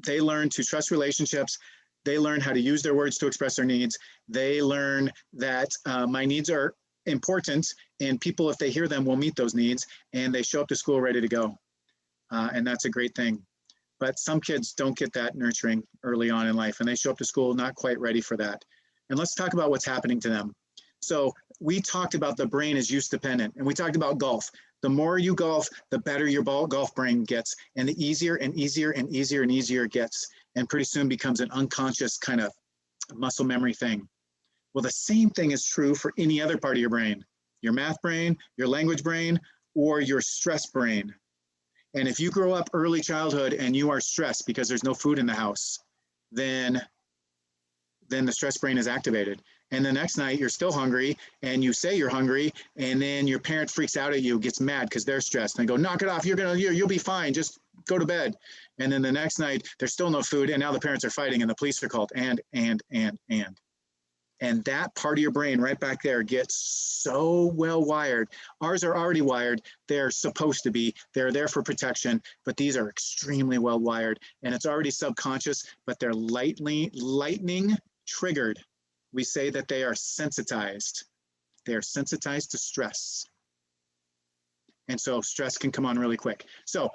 D: they learn to trust relationships. They learn how to use their words to express their needs. They learn that my needs are important, and people, if they hear them, will meet those needs, and they show up to school ready to go. And that's a great thing. But some kids don't get that nurturing early on in life, and they show up to school not quite ready for that. And let's talk about what's happening to them. So we talked about the brain is use dependent, and we talked about golf. The more you golf, the better your golf brain gets, and the easier and easier and easier and easier it gets, and pretty soon becomes an unconscious kind of muscle memory thing. Well, the same thing is true for any other part of your brain, your math brain, your language brain, or your stress brain. And if you grow up early childhood and you are stressed because there's no food in the house, then the stress brain is activated. And the next night you're still hungry and you say you're hungry, and then your parent freaks out at you, gets mad because they're stressed, and they go, knock it off, you'll be fine, just go to bed. And then the next night there's still no food, and now the parents are fighting and the police are called, and that part of your brain right back there gets so well wired. Ours are already wired. They're supposed to be. They're there for protection, but these are extremely well wired, and it's already subconscious, but they're lightning triggered. We say that they are sensitized. They are sensitized to stress. And so stress can come on really quick. So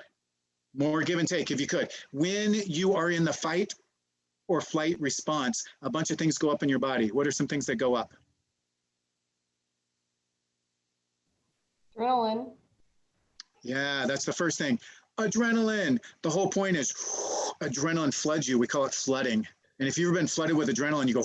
D: more give and take if you could. When you are in the fight or flight response, a bunch of things go up in your body. What are some things that go up?
I: Adrenaline.
D: Yeah, that's the first thing. Adrenaline. The whole point is adrenaline floods you. We call it flooding. And if you've ever been flooded with adrenaline, you go,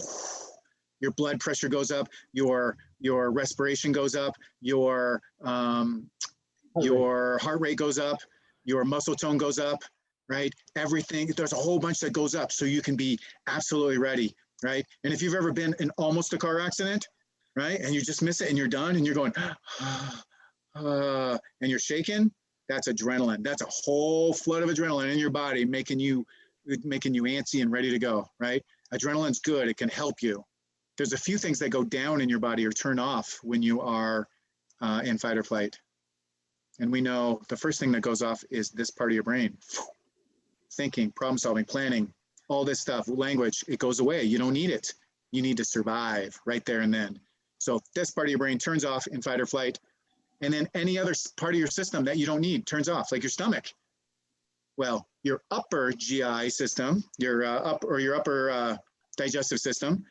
D: your blood pressure goes up, your respiration goes up, your heart rate goes up, your muscle tone goes up, right? Everything, there's a whole bunch that goes up so you can be absolutely ready, right? And if you've ever been in almost a car accident, right? And you just miss it and you're done and you're going, and you're shaking, that's adrenaline. That's a whole flood of adrenaline in your body, making you antsy and ready to go, right? Adrenaline's good, it can help you. There's a few things that go down in your body or turn off when you are in fight or flight. And we know the first thing that goes off is this part of your brain. Thinking, problem solving, planning, all this stuff, language, it goes away. You don't need it. You need to survive right there and then. So this part of your brain turns off in fight or flight. And then any other part of your system that you don't need turns off, like your stomach. Well, your upper GI system, your upper digestive system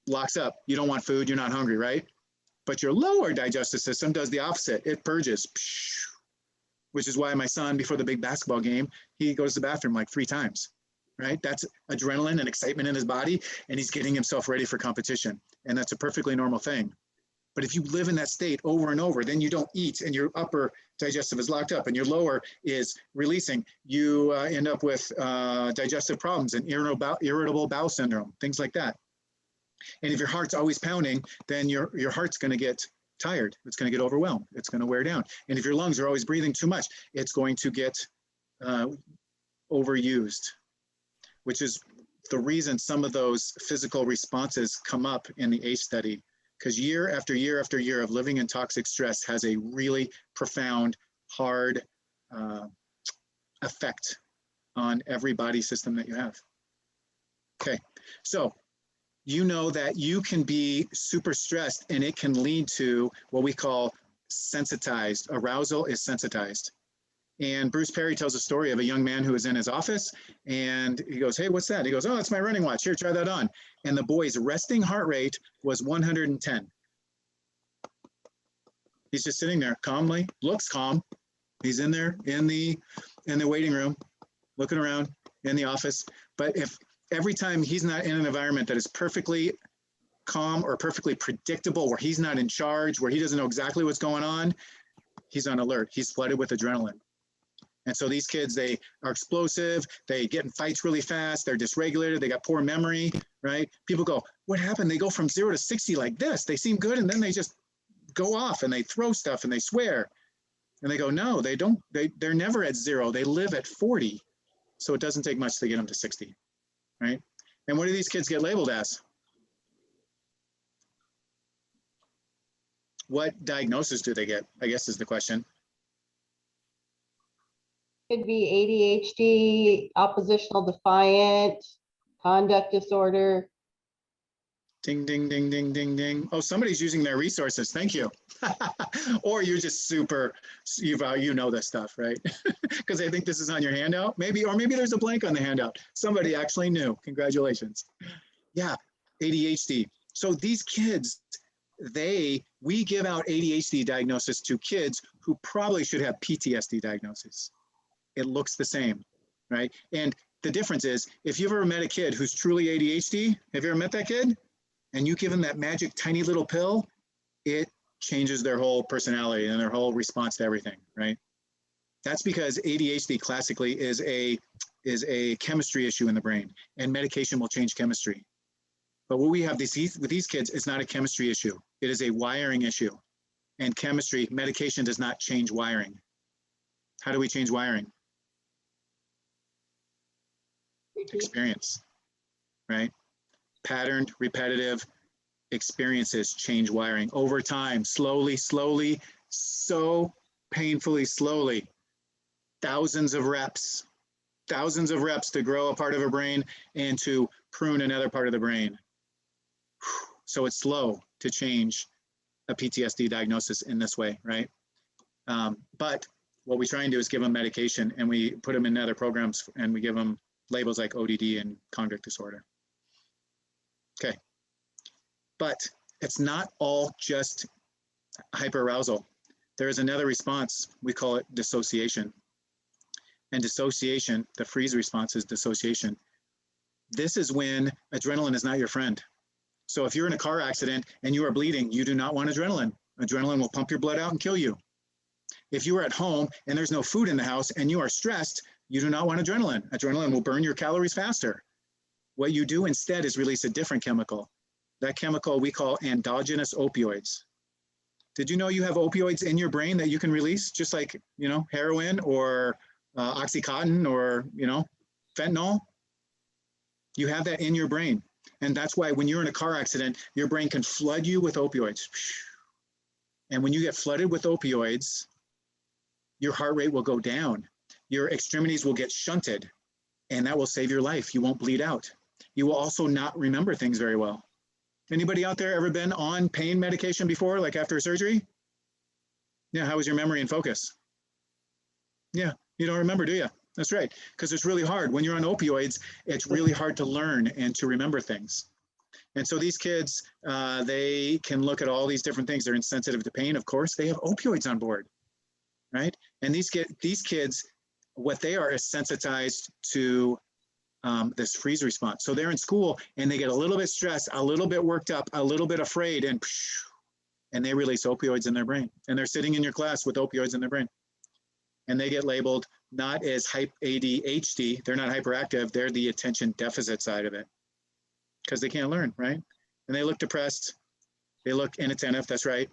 D: locks up. You don't want food, you're not hungry, right? But your lower digestive system does the opposite. It purges, which is why my son, before the big basketball game, he goes to the bathroom like 3 times, right? That's adrenaline and excitement in his body, and he's getting himself ready for competition. And that's a perfectly normal thing. But if you live in that state over and over, then you don't eat and your upper digestive is locked up and your lower is releasing. You end up with digestive problems and irritable bowel syndrome, things like that. And if your heart's always pounding, then your heart's going to get tired. It's going to get overwhelmed. It's going to wear down. And if your lungs are always breathing too much, it's going to get overused, which is the reason some of those physical responses come up in the ACE study. Because year after year after year of living in toxic stress has a really profound, hard effect on every body system that you have. Okay, so you know that you can be super stressed and it can lead to what we call sensitized. Arousal is sensitized. And Bruce Perry tells a story of a young man who was in his office and he goes, hey, what's that? He goes, oh, it's my running watch. Here, try that on. And the boy's resting heart rate was 110. He's just sitting there calmly, looks calm. He's in there in the waiting room, looking around in the office. But if every time he's not in an environment that is perfectly calm or perfectly predictable, where he's not in charge, where he doesn't know exactly what's going on, he's on alert. He's flooded with adrenaline. And so these kids, they are explosive, they get in fights really fast, they're dysregulated, they got poor memory, right? People go, what happened? They go from 0 to 60 like this. They seem good, and then they just go off and they throw stuff and they swear. And they go, no, they don't, they're never at 0. They live at 40. So it doesn't take much to get them to 60, right? And what do these kids get labeled as? What diagnosis do they get, I guess is the question.
I: Could be ADHD, oppositional defiant, conduct disorder.
D: Ding, ding, ding, ding, ding, ding. Oh, somebody's using their resources. Thank you. Or you're just super, you know this stuff, right? Because I think this is on your handout. Maybe, or maybe there's a blank on the handout. Somebody actually knew. Congratulations. Yeah, ADHD. So these kids, we give out ADHD diagnosis to kids who probably should have PTSD diagnosis. It looks the same, right? And the difference is, if you've ever met a kid who's truly ADHD, have you ever met that kid? And you give them that magic tiny little pill, it changes their whole personality and their whole response to everything, right? That's because ADHD classically is a chemistry issue in the brain, and medication will change chemistry. But what we have with these kids is not a chemistry issue. It is a wiring issue. And chemistry, medication does not change wiring. How do we change wiring? Experience, right? Patterned, repetitive experiences change wiring over time, slowly, so painfully slowly. Thousands of reps to grow a part of a brain and to prune another part of the brain. So it's slow to change a PTSD diagnosis in this way, right? But what we try and do is give them medication, and we put them in other programs, and we give them labels like ODD and conduct disorder. Okay, but it's not all just hyperarousal. There is another response, we call it dissociation. And dissociation, the freeze response is dissociation. This is when adrenaline is not your friend. So if you're in a car accident and you are bleeding, you do not want adrenaline. Adrenaline will pump your blood out and kill you. If you are at home and there's no food in the house and you are stressed, you do not want adrenaline. Adrenaline will burn your calories faster. What you do instead is release a different chemical. That chemical we call endogenous opioids. Did you know you have opioids in your brain that you can release, just like, heroin or Oxycontin or, fentanyl? You have that in your brain. And that's why when you're in a car accident, your brain can flood you with opioids. And when you get flooded with opioids, your heart rate will go down. Your extremities will get shunted, and that will save your life. You won't bleed out. You will also not remember things very well. Anybody out there ever been on pain medication before, like after a surgery? Yeah, how was your memory and focus? Yeah, you don't remember, do you? That's right, because it's really hard. When you're on opioids, it's really hard to learn and to remember things. And so these kids, they can look at all these different things. They're insensitive to pain, of course. They have opioids on board, right? And these kids, what they are is sensitized to this freeze response. So they're in school and they get a little bit stressed, a little bit worked up, a little bit afraid, and and they release opioids in their brain. And they're sitting in your class with opioids in their brain. And they get labeled not as ADHD, they're not hyperactive, they're the attention deficit side of it. Because they can't learn, right? And they look depressed, they look inattentive, that's right.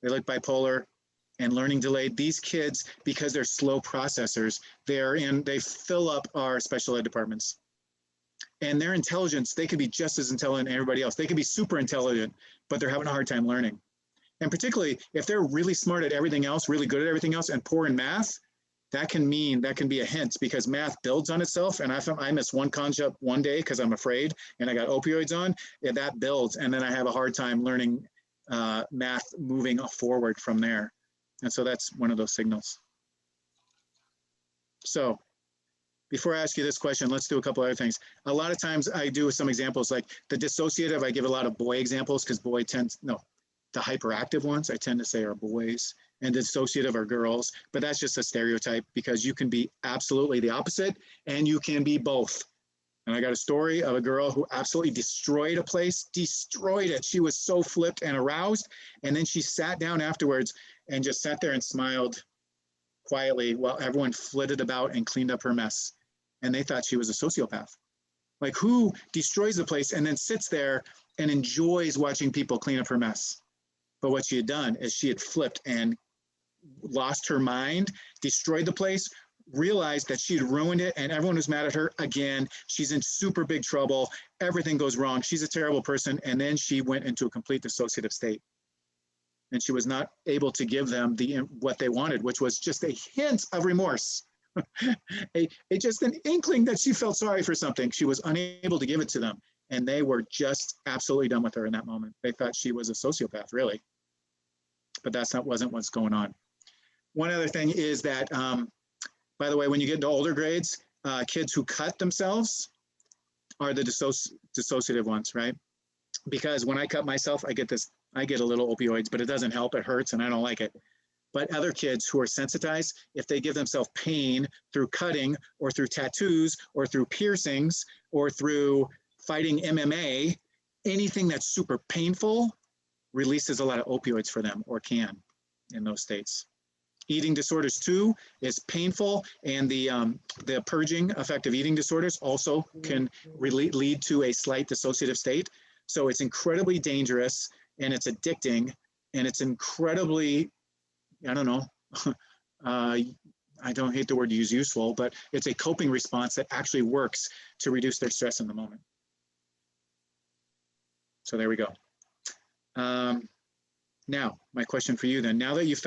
D: They look bipolar and learning delayed. These kids, because they're slow processors, they fill up our special ed departments. And their intelligence, they could be just as intelligent as everybody else. They could be super intelligent, but they're having a hard time learning. And particularly if they're really smart at everything else, really good at everything else, and poor in math, that can be a hint, because math builds on itself. And if I miss one concept one day because I'm afraid and I got opioids on, that builds. And then I have a hard time learning math moving forward from there. And so that's one of those signals. So before I ask you this question, let's do a couple other things. A lot of times I do some examples like the dissociative. I give a lot of boy examples because the hyperactive ones I tend to say are boys, and dissociative are girls, but that's just a stereotype because you can be absolutely the opposite and you can be both. And I got a story of a girl who absolutely destroyed a place, destroyed it. She was so flipped and aroused. And then she sat down afterwards and just sat there and smiled quietly while everyone flitted about and cleaned up her mess. And they thought she was a sociopath. Like, who destroys the place and then sits there and enjoys watching people clean up her mess? But what she had done is she had flipped and lost her mind, destroyed the place, realized that she had ruined it, and everyone was mad at her again. She's in super big trouble. Everything goes wrong. She's a terrible person. And then she went into a complete dissociative state. And she was not able to give them what they wanted, which was just a hint of remorse. Just an inkling that she felt sorry for something. She was unable to give it to them. And they were just absolutely done with her in that moment. They thought she was a sociopath, really. But wasn't what's going on. One other thing is that, by the way, when you get into older grades, kids who cut themselves are the dissociative ones, right? Because when I cut myself, I get a little opioids, but it doesn't help. It hurts and I don't like it. But other kids who are sensitized, if they give themselves pain through cutting or through tattoos or through piercings or through fighting MMA, anything that's super painful releases a lot of opioids for them, or can in those states. Eating disorders too is painful, and the purging effect of eating disorders also can lead to a slight dissociative state. So it's incredibly dangerous, and it's addicting, and it's incredibly, I don't know, I don't hate the word useful, but it's a coping response that actually works to reduce their stress in the moment. So there we go. Now, my question for you then, now that you've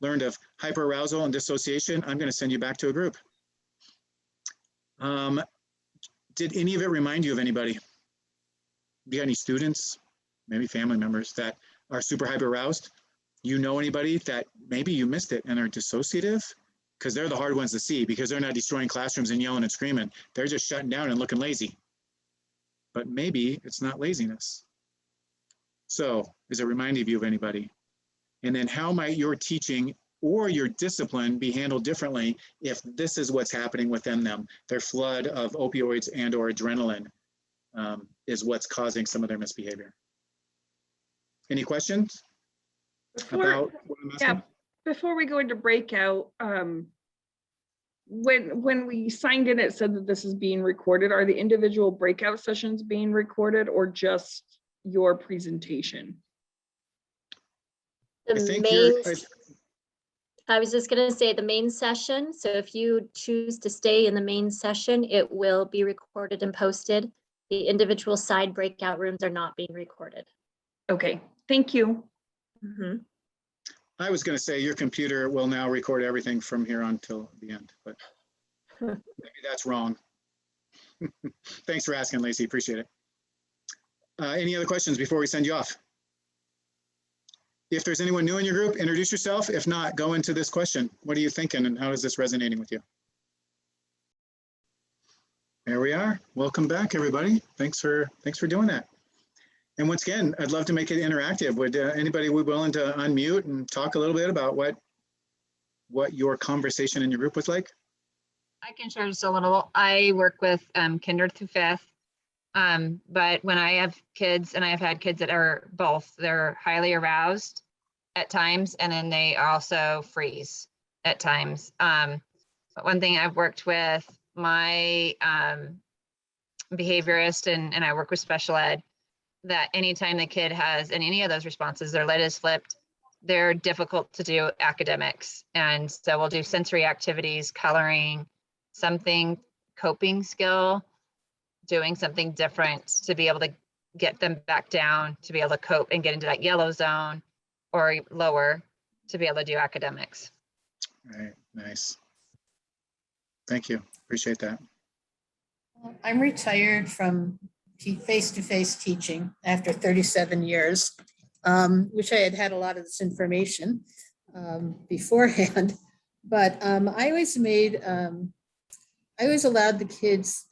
D: learned of hyperarousal and dissociation, I'm going to send you back to a group. Did any of it remind you of anybody? Do you got any students, maybe family members that are super hyperaroused? You know anybody that maybe you missed it and are dissociative? Because they're the hard ones to see, because they're not destroying classrooms and yelling and screaming. They're just shutting down and looking lazy. But maybe it's not laziness. So is it reminding you of anybody? And then how might your teaching or your discipline be handled differently if this is what's happening within them? Their flood of opioids and or adrenaline is what's causing some of their misbehavior. Any questions about what I'm asking?
K: Yeah, before we go into breakout, when we signed in, it said that this is being recorded. Are the individual breakout sessions being recorded or just your presentation?
D: I
L: was just going to say the main session. So if you choose to stay in the main session, it will be recorded and posted. The individual side breakout rooms are not being recorded.
K: Okay, thank you.
L: Mm-hmm.
D: I was going to say your computer will now record everything from here on till the end, but maybe that's wrong. Thanks for asking, Lacey. Appreciate it. Any other questions before we send you off? If there's anyone new in your group, introduce yourself. If not, go into this question. What are you thinking and how is this resonating with you? There we are. Welcome back, everybody. Thanks for doing that. And once again, I'd love to make it interactive. Would anybody be willing to unmute and talk a little bit about what your conversation in your group was like?
M: I can share just a little. I work with kinder through fifth. But when I have kids, and I have had kids that are both, they're highly aroused at times, and then they also freeze at times. But one thing I've worked with my behaviorist and I work with special ed, that anytime the kid has in any of those responses, their lid is flipped, they're difficult to do academics. And so we'll do sensory activities, coloring, something, coping skill, doing something different to be able to get them back down, to be able to cope and get into that yellow zone or lower to be able to do academics.
D: All right, nice. Thank you. Appreciate that.
E: I'm retired from face-to-face teaching after 37 years. Wish I had had a lot of this information beforehand, but I always allowed the kids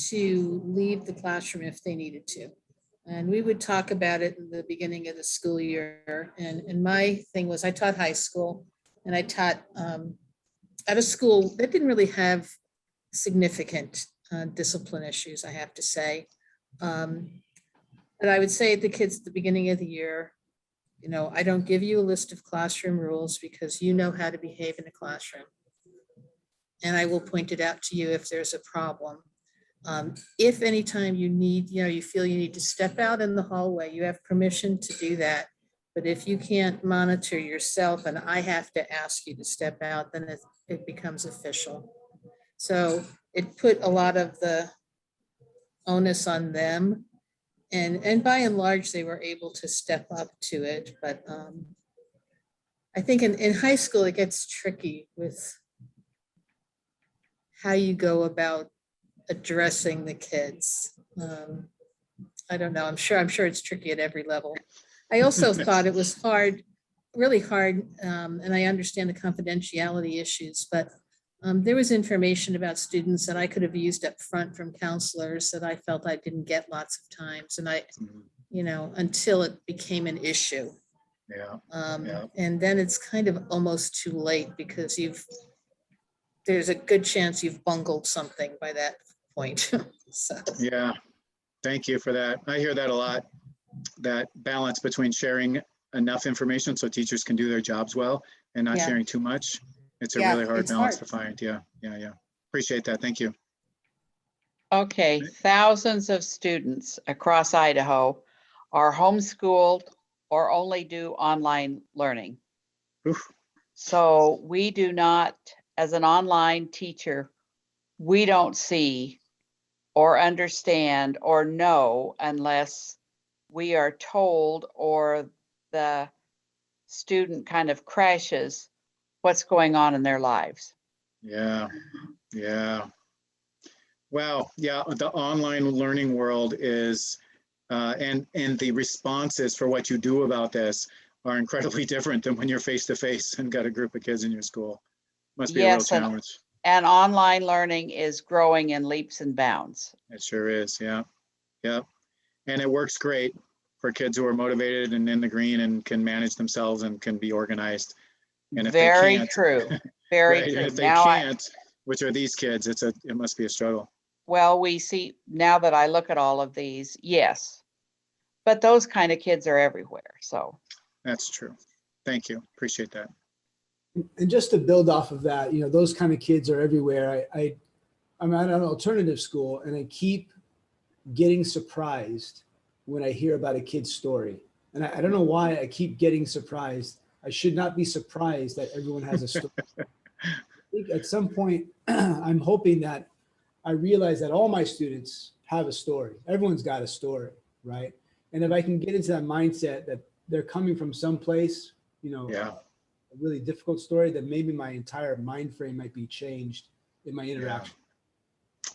E: to leave the classroom if they needed to. And we would talk about it in the beginning of the school year. And my thing was I taught high school, and I taught at a school that didn't really have significant discipline issues, I have to say. But I would say to the kids at the beginning of the year, you know, I don't give you a list of classroom rules because you know how to behave in a classroom. And I will point it out to you if there's a problem. If anytime you need, you feel you need to step out in the hallway, you have permission to do that. But if you can't monitor yourself and I have to ask you to step out, then it becomes official. So it put a lot of the onus on them. And by and large, they were able to step up to it. But I think in high school, it gets tricky with how you go about addressing the kids. I don't know. I'm sure it's tricky at every level. I also thought it was hard, really hard, and I understand the confidentiality issues, but there was information about students that I could have used up front from counselors that I felt I didn't get lots of times, and until it became an issue.
D: Yeah.
E: And then it's kind of almost too late because there's a good chance you've bungled something by that point. So.
D: Yeah, thank you for that. I hear that a lot, that balance between sharing enough information so teachers can do their jobs well and not sharing too much. It's a really hard balance to find. Yeah. Appreciate that. Thank you.
N: Okay, thousands of students across Idaho are homeschooled or only do online learning.
D: Oof.
N: So we do not, as an online teacher, we don't see or understand or know unless we are told or the student kind of crashes what's going on in their lives.
D: Yeah. Well, yeah, the online learning world is, and the responses for what you do about this are incredibly different than when you're face-to-face and got a group of kids in your school. Must be a real challenge.
N: And online learning is growing in leaps and bounds.
D: It sure is, yeah. And it works great for kids who are motivated and in the green and can manage themselves and can be organized. And if
N: Very
D: they can't,
N: true. Very
D: right,
N: true.
D: and if they can't, which are these kids, it must be a struggle.
N: Well, we see now that I look at all of these, yes, but those kind of kids are everywhere. So
D: that's true. Thank you. Appreciate that.
F: And just to build off of that, those kind of kids are everywhere. I'm at an alternative school and I keep getting surprised when I hear about a kid's story. And I don't know why I keep getting surprised. I should not be surprised that everyone has a story. I think at some point, I'm hoping that I realize that all my students have a story. Everyone's got a story, right? And if I can get into that mindset that they're coming from someplace, a really difficult story, that maybe my entire mind frame might be changed in my interaction.
D: Yeah.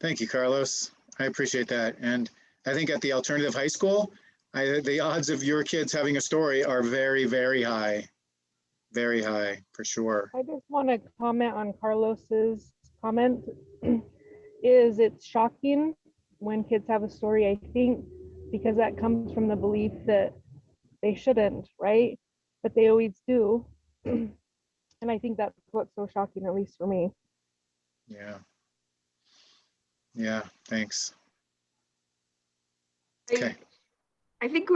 D: Thank you, Carlos. I appreciate that. And I think at the alternative high school, the odds of your kids having a story are very, very high. Very high, for sure.
O: I just want to comment on Carlos's comment. It's shocking when kids have a story, I think, because that comes from the belief that they shouldn't, right? But they always do. And I think that's what's so shocking, at least for me.
D: Yeah, thanks. Okay.
K: I think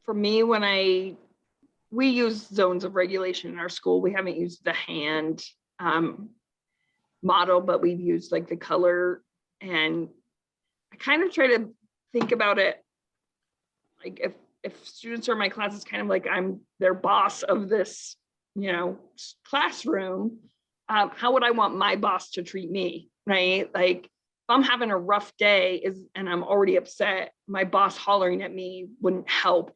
K: for me, when I we use zones of regulation in our school. We haven't used the hand model, but we've used like the color. And I kind of try to think about it like if students are in my class, it's kind of like I'm their boss of this, you know, classroom. How would I want my boss to treat me, right? Like if I'm having a rough day and I'm already upset, my boss hollering at me wouldn't help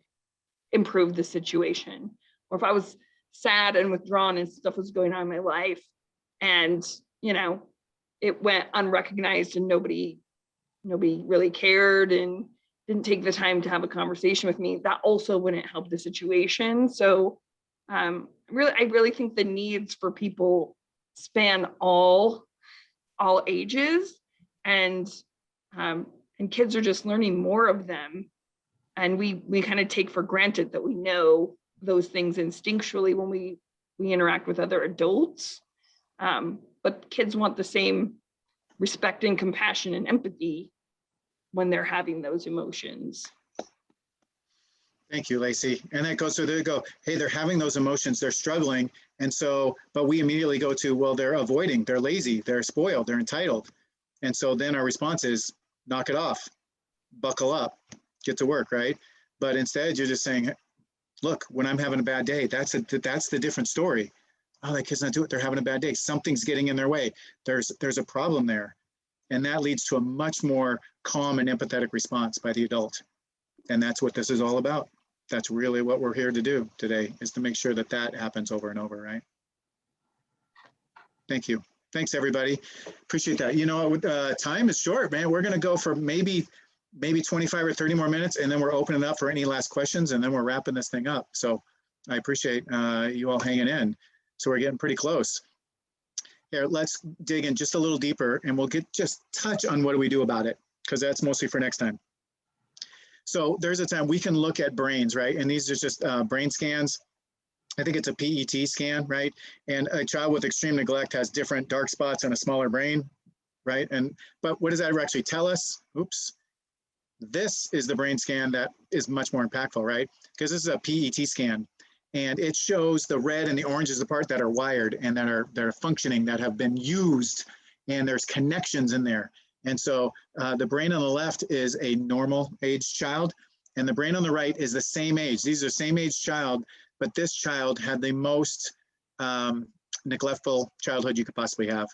K: improve the situation. Or if I was sad and withdrawn and stuff was going on in my life and, you know, it went unrecognized and nobody really cared and didn't take the time to have a conversation with me, that also wouldn't help the situation. So I really think the needs for people span all ages, and kids are just learning more of them. And we kind of take for granted that we know those things instinctually when we interact with other adults. But kids want the same respect and compassion and empathy when they're having those emotions.
D: Thank you, Lacey. And that goes, so they go, hey, they're having those emotions, they're struggling. And so, but we immediately go to, well, they're avoiding, they're lazy, they're spoiled, they're entitled. And so then our response is knock it off, buckle up, get to work, right? But instead you're just saying, look, when I'm having a bad day, that's the different story. Oh, that kid's not doing it, they're having a bad day. Something's getting in their way. There's a problem there. And that leads to a much more calm and empathetic response by the adult. And that's what this is all about. That's really what we're here to do today, is to make sure that that happens over and over, right? Thank you. Thanks, everybody. Appreciate that. You know, time is short, man. We're going to go for maybe 25 or 30 more minutes, and then we're opening up for any last questions, and then we're wrapping this thing up. So I appreciate you all hanging in. So we're getting pretty close. Here, let's dig in just a little deeper, and we'll just touch on what do we do about it, because that's mostly for next time. So there's a time we can look at brains, right? And these are just brain scans. I think it's a PET scan, right? And a child with extreme neglect has different dark spots and a smaller brain, right? But what does that actually tell us? Oops. This is the brain scan that is much more impactful, right? Because this is a PET scan. And it shows the red and the orange is the part that are wired and that are functioning, that have been used, and there's connections in there. And so the brain on the left is a normal age child, and the brain on the right is the same age. These are same age child, but this child had the most neglectful childhood you could possibly have.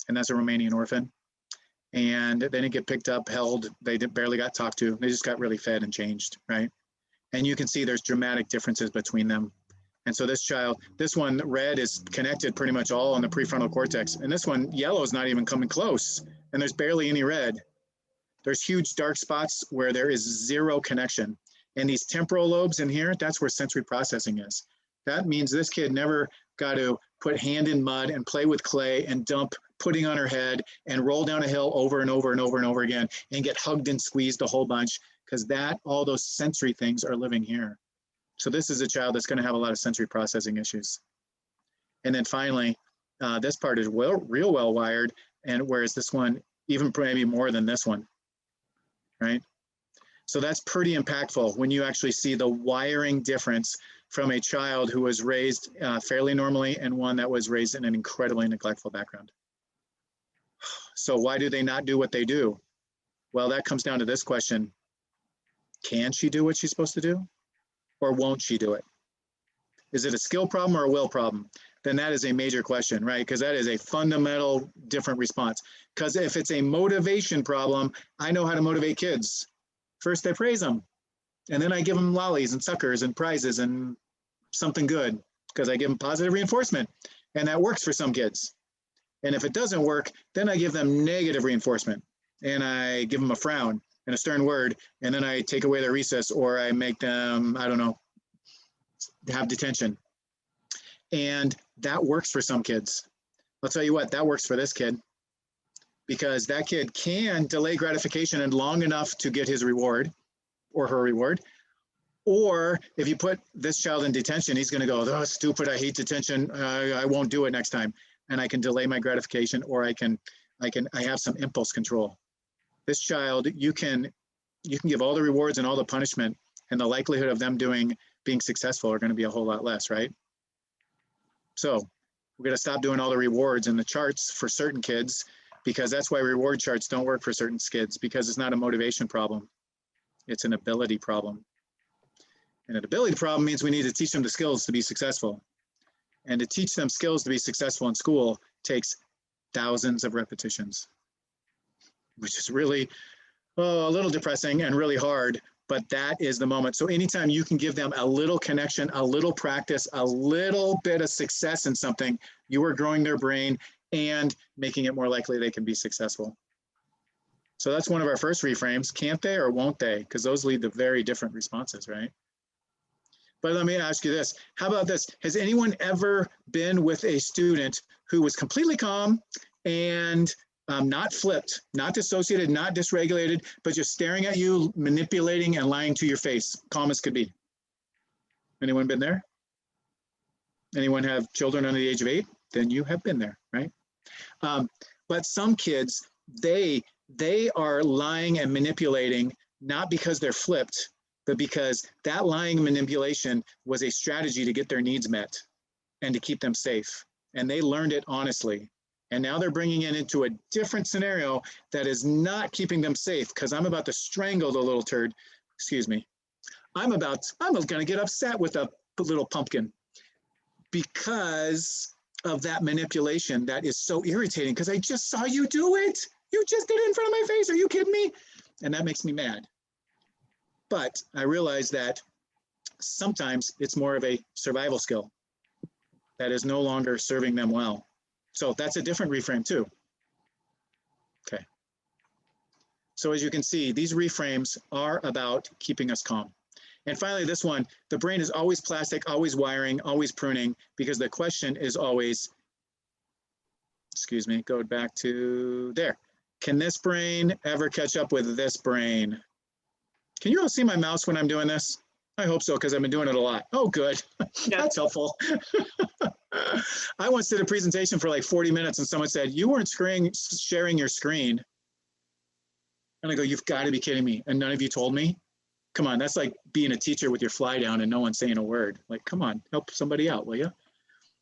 D: And that's a Romanian orphan. And they didn't get picked up, held, they barely got talked to. They just got really fed and changed, right? And you can see there's dramatic differences between them. And so this child, this one, red, is connected pretty much all on the prefrontal cortex. And this one, yellow, is not even coming close. And there's barely any red. There's huge dark spots where there is zero connection. And these temporal lobes in here, that's where sensory processing is. That means this kid never got to put hand in mud and play with clay and dump pudding on her head and roll down a hill over and over and over and over again and get hugged and squeezed a whole bunch, because all those sensory things are living here. So this is a child that's going to have a lot of sensory processing issues. And then finally, this part is real well wired, and whereas this one, even maybe more than this one, right? So that's pretty impactful when you actually see the wiring difference from a child who was raised fairly normally and one that was raised in an incredibly neglectful background. So why do they not do what they do? Well, that comes down to this question. Can she do what she's supposed to do? Or won't she do it? Is it a skill problem or a will problem? Then that is a major question, right? Because that is a fundamental different response. Because if it's a motivation problem, I know how to motivate kids. First, I praise them. And then I give them lollies and suckers and prizes and something good, because I give them positive reinforcement. And that works for some kids. And if it doesn't work, then I give them negative reinforcement. And I give them a frown and a stern word, and then I take away their recess, or I make them, I don't know, have detention. And that works for some kids. I'll tell you what, that works for this kid, because that kid can delay gratification and long enough to get his reward or her reward. Or if you put this child in detention, he's going to go, oh, stupid, I hate detention, I won't do it next time. And I can delay my gratification, or I have some impulse control. This child, you can give all the rewards and all the punishment, and the likelihood of them doing being successful are going to be a whole lot less, right? So we're going to stop doing all the rewards and the charts for certain kids, because that's why reward charts don't work for certain kids, because it's not a motivation problem. It's an ability problem. And an ability problem means we need to teach them the skills to be successful. And to teach them skills to be successful in school takes thousands of repetitions, which is really a little depressing and really hard, but that is the moment. So anytime you can give them a little connection, a little practice, a little bit of success in something, you are growing their brain and making it more likely they can be successful. So that's one of our first reframes. Can't they or won't they? Because those lead to very different responses, right? But let me ask you this. How about this? Has anyone ever been with a student who was completely calm and not flipped, not dissociated, not dysregulated, but just staring at you, manipulating and lying to your face, calm as could be? Anyone been there? Anyone have children under the age of 8? Then you have been there, right? But some kids, they are lying and manipulating, not because they're flipped, but because that lying and manipulation was a strategy to get their needs met and to keep them safe. And they learned it honestly. And now they're bringing it into a different scenario that is not keeping them safe, because I'm about to strangle the little turd. Excuse me. I'm going to get upset with a little pumpkin because of that manipulation that is so irritating, because I just saw you do it. You just did it in front of my face. Are you kidding me? And that makes me mad. But I realize that sometimes it's more of a survival skill that is no longer serving them well. So that's a different reframe too. Okay. So as you can see, these reframes are about keeping us calm. And finally, this one, the brain is always plastic, always wiring, always pruning, because the question is always, excuse me, go back to there. Can this brain ever catch up with this brain? Can you all see my mouse when I'm doing this? I hope so, because I've been doing it a lot. Oh, good. That's helpful. I once did a presentation for like 40 minutes and someone said, you weren't sharing your screen. And I go, you've got to be kidding me. And none of you told me? Come on, that's like being a teacher with your fly down and no one saying a word. Like, come on, help somebody out, will you?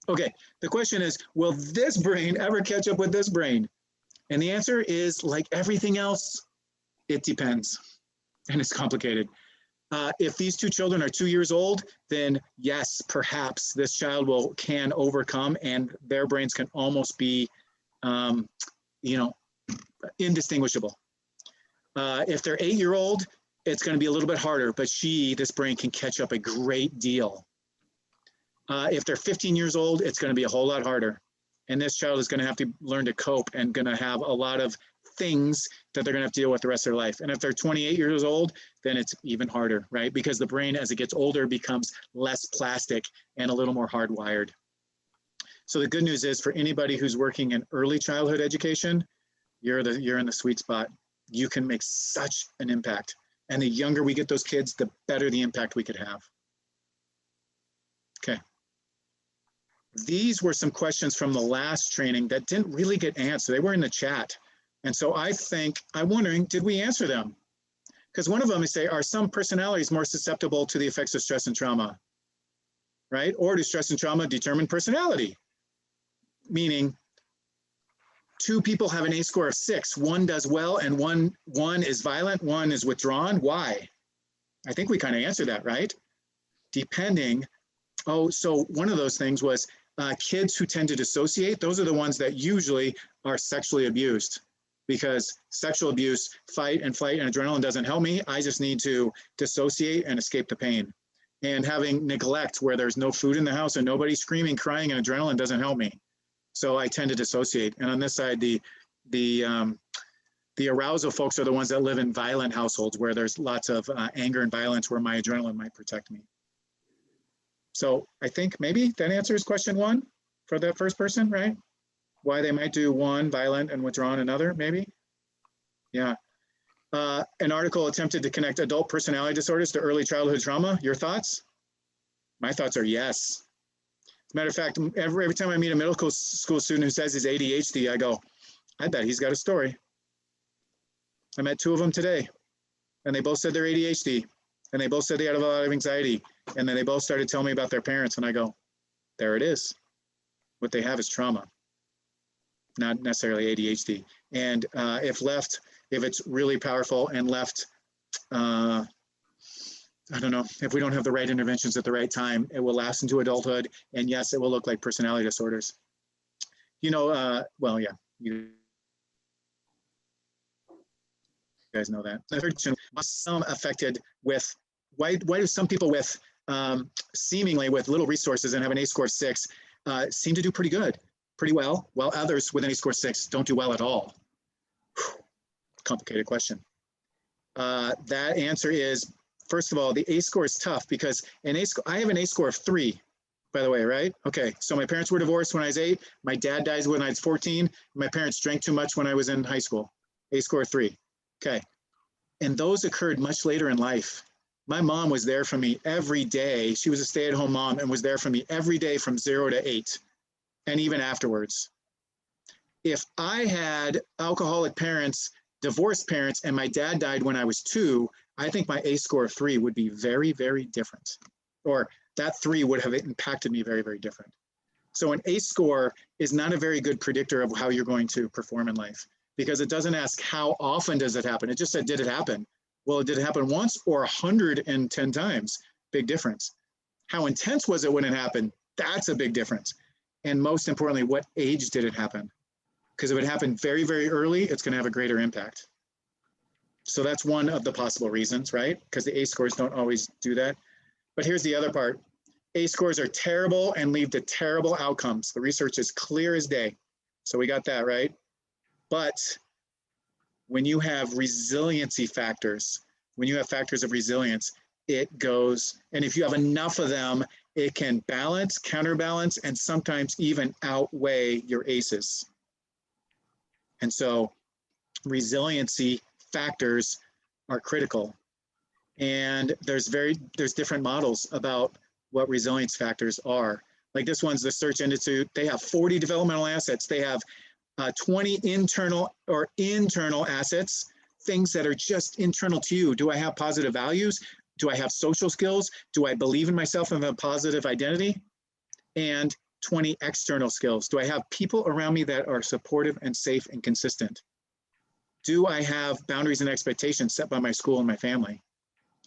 D: Okay, the question is, will this brain ever catch up with this brain? And the answer is, like everything else, it depends. And it's complicated. If these two children are 2 years old, then yes, perhaps this child can overcome, and their brains can almost be, indistinguishable. If they're 8-year-old, it's going to be a little bit harder, but this brain can catch up a great deal. If they're 15 years old, it's going to be a whole lot harder. And this child is going to have to learn to cope and going to have a lot of things that they're going to have to deal with the rest of their life. And if they're 28 years old, then it's even harder, right? Because the brain, as it gets older, becomes less plastic and a little more hardwired. So the good news is, for anybody who's working in early childhood education, you're in the sweet spot. You can make such an impact. And the younger we get those kids, the better the impact we could have. Okay. These were some questions from the last training that didn't really get answered. They were in the chat. And so I'm wondering, did we answer them? Because one of them is say, are some personalities more susceptible to the effects of stress and trauma, right? Or do stress and trauma determine personality? Meaning, 2 people have an ACE score of 6. One does well and one is violent, one is withdrawn. Why? I think we kind of answered that, right? Depending. Oh, so one of those things was kids who tend to dissociate. Those are the ones that usually are sexually abused, because sexual abuse, fight and flight and adrenaline doesn't help me. I just need to dissociate and escape the pain. And having neglect, where there's no food in the house and nobody's screaming, crying, and adrenaline doesn't help me. So I tend to dissociate. And on this side, the arousal folks are the ones that live in violent households where there's lots of anger and violence, where my adrenaline might protect me. So I think maybe that answers question 1 for the first person, right? Why they might do one violent and withdrawn another, maybe? Yeah. An article attempted to connect adult personality disorders to early childhood trauma. Your thoughts? My thoughts are yes. As a matter of fact, every time I meet a middle school student who says he's ADHD, I go, I bet he's got a story. I met 2 of them today, and they both said they're ADHD, and they both said they had a lot of anxiety, And then they both started telling me about their parents, and I go, there it is. What they have is trauma, not necessarily ADHD. And if it's really powerful and left, I don't know, if we don't have the right interventions at the right time, it will last into adulthood. And yes, it will look like personality disorders. Well, yeah, you guys know that. Some affected with, why do some people with seemingly with little resources and have an A-score 6 seem to do pretty well, while others with an A-score 6 don't do well at all? Whew. Complicated question. That answer is, first of all, the A-score is tough because I have an A-score of 3, by the way, right? Okay, so my parents were divorced when I was 8. My dad died when I was 14. My parents drank too much when I was in high school. A-score 3. Okay, and those occurred much later in life. My mom was there for me every day. She was a stay-at-home mom and was there for me every day from 0 to 8, and even afterwards. If I had alcoholic parents, divorced parents, and my dad died when I was 2, I think my A-score of 3 would be very, very different. Or that 3 would have impacted me very, very different. So an A-score is not a very good predictor of how you're going to perform in life, because it doesn't ask how often does it happen. It just said, did it happen? Well, did it happen once or 110 times? Big difference. How intense was it when it happened? That's a big difference. And most importantly, what age did it happen? Because if it happened very, very early, it's going to have a greater impact. So that's one of the possible reasons, right? Because the A-scores don't always do that. But here's the other part. A-scores are terrible and lead to terrible outcomes. The research is clear as day. So we got that, right? But when you have resiliency factors, when you have factors of resilience, it goes, and if you have enough of them, it can balance, counterbalance, and sometimes even outweigh your ACEs. And so resiliency factors are critical. And there's different models about what resilience factors are. Like this one's the Search Institute. They have 40 developmental assets. They have 20 internal assets, things that are just internal to you. Do I have positive values? Do I have social skills? Do I believe in myself and have a positive identity? And 20 external skills. Do I have people around me that are supportive and safe and consistent? Do I have boundaries and expectations set by my school and my family?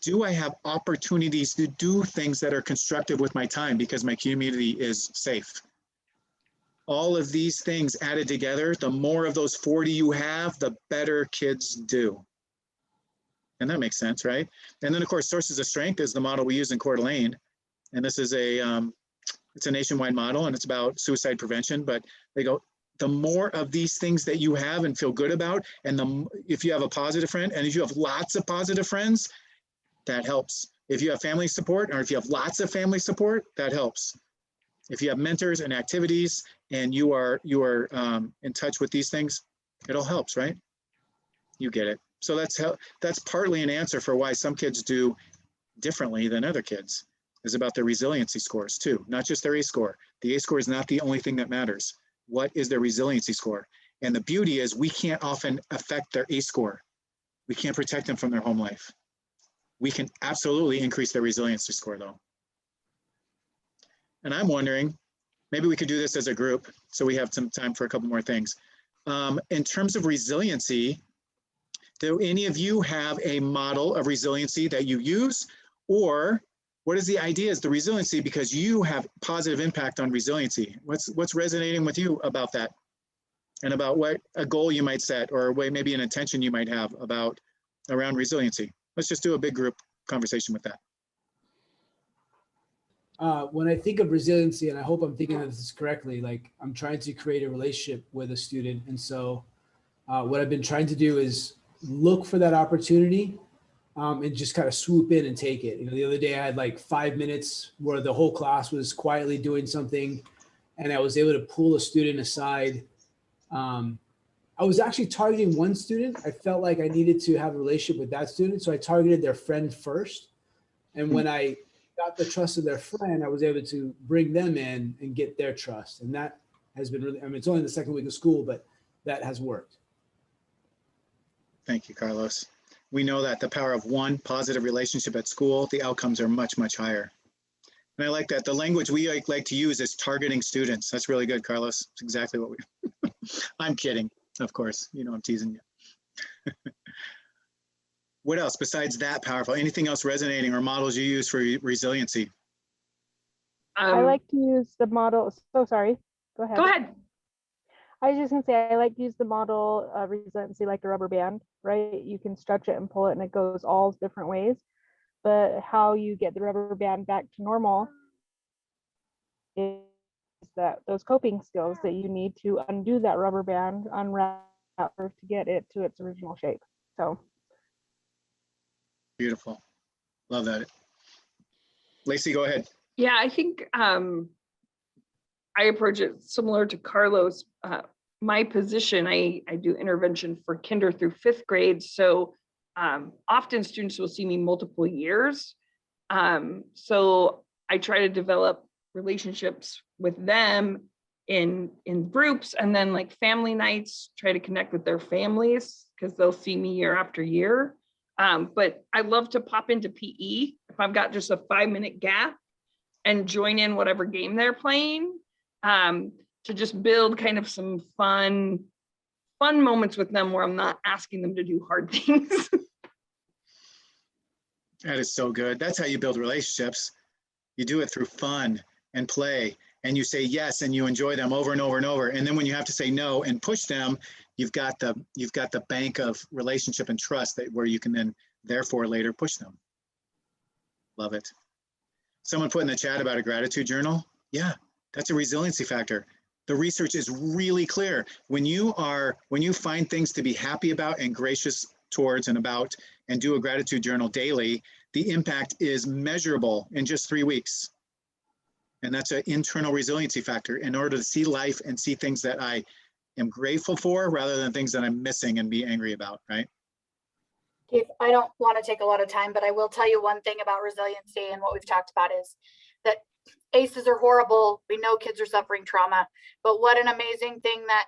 D: Do I have opportunities to do things that are constructive with my time because my community is safe? All of these things added together, the more of those 40 you have, the better kids do. And that makes sense, right? And then of course, sources of strength is the model we use in Coeur d'Alene. And this is it's a nationwide model and it's about suicide prevention, but they go, the more of these things that you have and feel good about, and if you have a positive friend, and if you have lots of positive friends, that helps. If you have family support, or if you have lots of family support, that helps. If you have mentors and activities and you are in touch with these things, it all helps, right? You get it. So that's partly an answer for why some kids do differently than other kids. Is about their resiliency scores too, not just their A-score. The A-score is not the only thing that matters. What is their resiliency score? And the beauty is we can't often affect their A-score. We can't protect them from their home life. We can absolutely increase their resiliency score though. And I'm wondering, maybe we could do this as a group so we have some time for a couple more things. In terms of resiliency, do any of you have a model of resiliency that you use? Or what is the idea is the resiliency because you have positive impact on resiliency? What's resonating with you about that? And about what a goal you might set or maybe an intention you might have around resiliency? Let's just do a big group conversation with that.
F: When I think of resiliency, and I hope I'm thinking of this correctly, like I'm trying to create a relationship with a student. And so what I've been trying to do is look for that opportunity and just kind of swoop in and take it. You know, the other day I had like 5 minutes where the whole class was quietly doing something and I was able to pull a student aside. I was actually targeting one student. I felt like I needed to have a relationship with that student. So I targeted their friend first. And when I got the trust of their friend, I was able to bring them in and get their trust. And that has been really, I mean, it's only the second week of school, but that has worked.
D: Thank you, Carlos. We know that the power of one positive relationship at school, the outcomes are much, much higher. And I like that. The language we like to use is targeting students. That's really good, Carlos. It's exactly what we, I'm kidding, of course. You know, I'm teasing you. What else besides that powerful? Anything else resonating or models you use for resiliency?
O: I like to use the model. So sorry, go ahead.
K: Go ahead.
O: I was just gonna say, I like to use the model of resiliency like the rubber band, right? You can stretch it and pull it and it goes all different ways. But how you get the rubber band back to normal is that those coping skills that you need to undo that rubber band, unwrap it to get it to its original shape. So
D: beautiful. Love that. Lacey, go ahead.
K: Yeah, I think I approach it similar to Carlos. My position, I do intervention for kinder through 5th grade. So often students will see me multiple years. So I try to develop relationships with them in groups, and then like family nights, try to connect with their families because they'll see me year after year. But I love to pop into PE if I've got just a 5-minute gap and join in whatever game they're playing, to just build kind of some fun moments with them where I'm not asking them to do hard things.
D: That is so good. That's how you build relationships. You do it through fun and play, and you say yes and you enjoy them over and over and over. And then when you have to say no and push them, you've got the bank of relationship and trust that where you can then therefore later push them. Love it. Someone put in the chat about a gratitude journal. Yeah, that's a resiliency factor. The research is really clear. When you find things to be happy about and gracious towards and about, and do a gratitude journal daily, the impact is measurable in just 3 weeks. And that's an internal resiliency factor in order to see life and see things that I am grateful for rather than things that I'm missing and be angry about, right?
B: Keith, I don't want to take a lot of time, but I will tell you one thing about resiliency, and what we've talked about is that ACEs are horrible. We know kids are suffering trauma, but what an amazing thing that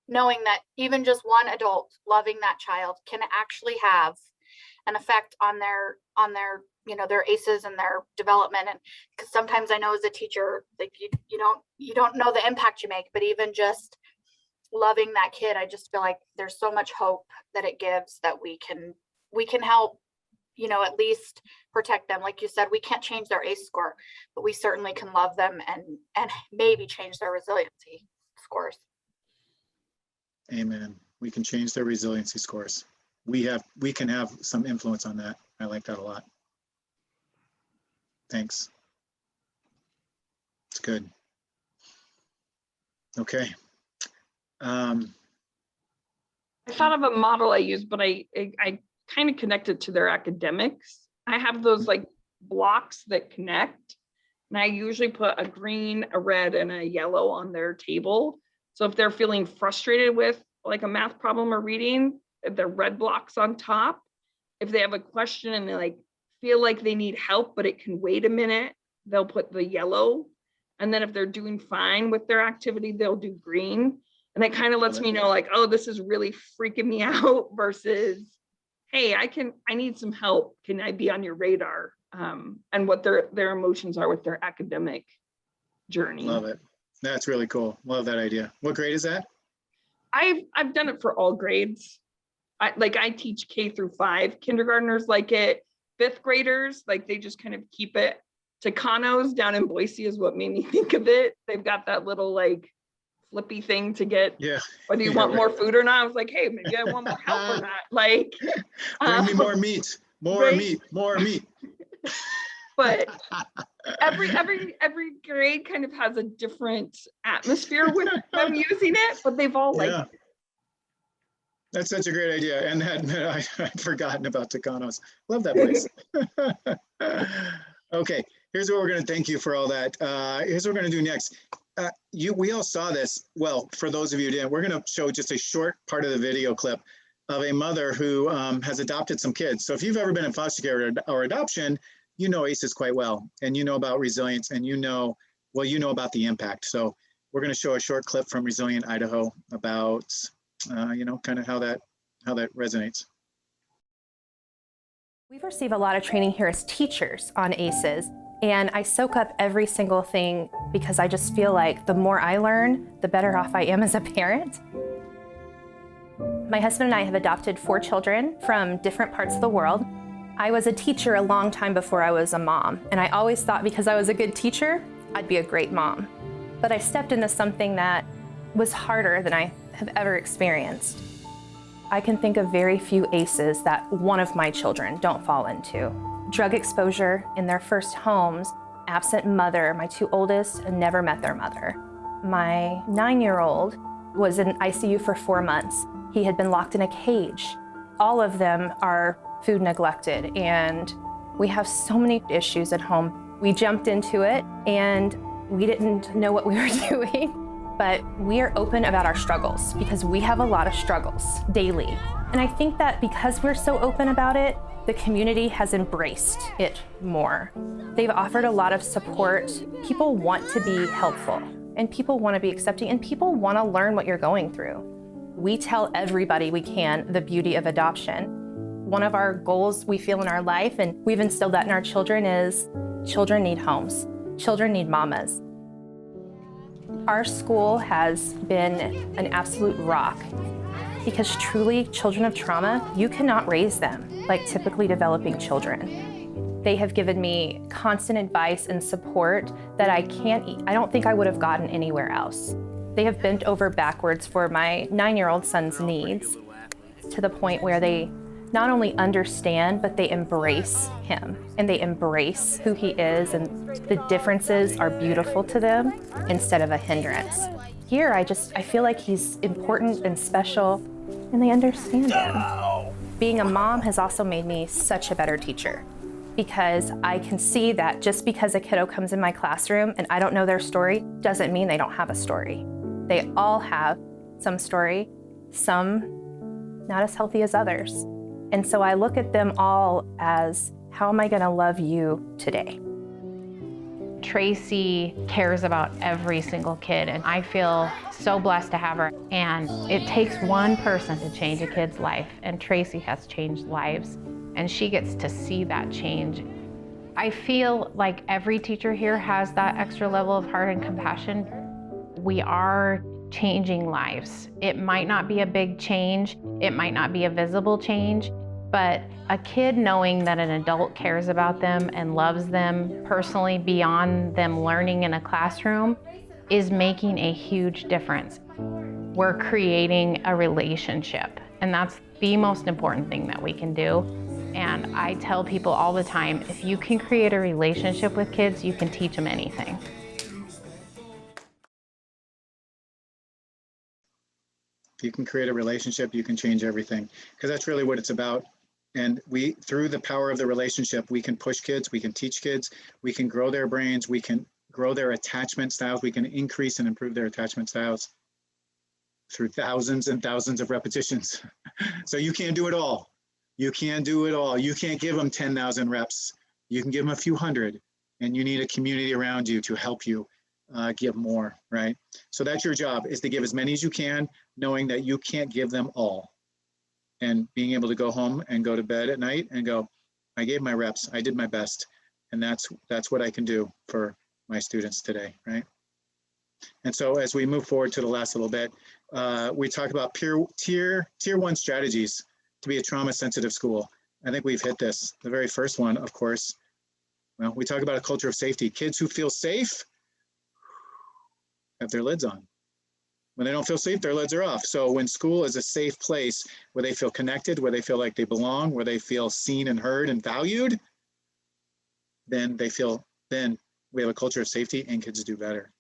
B: knowing that even just one adult loving that child can actually have an effect on their their ACEs and their development. And because sometimes I know as a teacher, like you don't know the impact you make, but even just loving that kid, I just feel like there's so much hope that it gives that we can help, at least protect them. Like you said, we can't change their ACE score, but we certainly can love them and maybe change their resiliency scores.
D: Amen. We can change their resiliency scores. We can have some influence on that. I like that a lot. Thanks. It's good. Okay.
K: I thought of a model I use, but I kind of connect it to their academics. I have those like blocks that connect, and I usually put a green, a red, and a yellow on their table. So if they're feeling frustrated with like a math problem or reading, the red block's on top. If they have a question and they like feel like they need help, but it can wait a minute, they'll put the yellow. And then if they're doing fine with their activity, they'll do green. And that kind of lets me know like, oh, this is really freaking me out versus, hey, I need some help. Can I be on your radar? And what their emotions are with their academic journey.
D: Love it. That's really cool. Love that idea. What grade is that?
K: I've done it for all grades. I teach K-5. Kindergartners like it. 5th graders, like they just kind of keep it. Tucanos down in Boise is what made me think of it. They've got that little like flippy thing to get, whether you want more food or not. I was like, hey, maybe I want more help or not. Like,
D: bring me more meat, more meat.
K: But every grade kind of has a different atmosphere with them using it, but they've all liked it.
D: That's such a great idea. And that I'd forgotten about Tucanos. Love that place. Okay, here's what we're going to thank you for all that. Here's what we're going to do next. We all saw this. Well, for those of you who didn't, we're going to show just a short part of the video clip of a mother who has adopted some kids. So if you've ever been in foster care or adoption, you know ACEs quite well, and you know about resilience, and you know about the impact. So we're going to show a short clip from Resilient Idaho about, kind of how that resonates.
P: We've received a lot of training here as teachers on ACEs, And I soak up every single thing because I just feel like the more I learn, the better off I am as a parent. My husband and I have adopted 4 children from different parts of the world. I was a teacher a long time before I was a mom, and I always thought because I was a good teacher, I'd be a great mom. But I stepped into something that was harder than I have ever experienced. I can think of very few ACEs that one of my children don't fall into. Drug exposure in their first homes, absent mother, my 2 oldest never met their mother. My 9-year-old was in ICU for 4 months. He had been locked in a cage. All of them are food neglected, and we have so many issues at home. We jumped into it and we didn't know what we were doing, but we are open about our struggles because we have a lot of struggles daily. And I think that because we're so open about it, the community has embraced it more. They've offered a lot of support. People want to be helpful, and people want to be accepting, and people want to learn what you're going through. We tell everybody we can the beauty of adoption. One of our goals we feel in our life, and we've instilled that in our children, is children need homes. Children need mamas. Our school has been an absolute rock because truly, children of trauma, you cannot raise them like typically developing children. They have given me constant advice and support that I don't think I would have gotten anywhere else. They have bent over backwards for my 9-year-old son's needs to the point where they not only understand, but they embrace him and they embrace who he is, and the differences are beautiful to them instead of a hindrance. Here, I feel like he's important and special, and they understand him. Being a mom has also made me such a better teacher because I can see that just because a kiddo comes in my classroom and I don't know their story doesn't mean they don't have a story. They all have some story, some not as healthy as others. And so I look at them all as, how am I gonna love you today?
Q: Tracy cares about every single kid, and I feel so blessed to have her. And it takes one person to change a kid's life, and Tracy has changed lives, and she gets to see that change. I feel like every teacher here has that extra level of heart and compassion. We are changing lives. It might not be a big change, it might not be a visible change, but a kid knowing that an adult cares about them and loves them personally beyond them learning in a classroom is making a huge difference. We're creating a relationship, and that's the most important thing that we can do. And I tell people all the time, if you can create a relationship with kids, you can teach them anything.
D: If you can create a relationship, you can change everything, because that's really what it's about. And through the power of the relationship, we can push kids, we can teach kids, we can grow their brains, we can grow their attachment styles, we can increase and improve their attachment styles through thousands and thousands of repetitions. So you can't do it all. You can't do it all. You can't give them 10,000 reps. You can give them a few hundred, and you need a community around you to help you give more, right? So that's your job, is to give as many as you can, knowing that you can't give them all. And being able to go home and go to bed at night and go, I gave my reps, I did my best. And that's what I can do for my students today, right? And so as we move forward to the last little bit, we talk about tier 1 strategies to be a trauma sensitive school. I think we've hit this. The very first one, of course, well, we talk about a culture of safety. Kids who feel safe have their lids on. When they don't feel safe, their lids are off. So when school is a safe place where they feel connected, where they feel like they belong, where they feel seen and heard and valued, then we have a culture of safety and kids do better.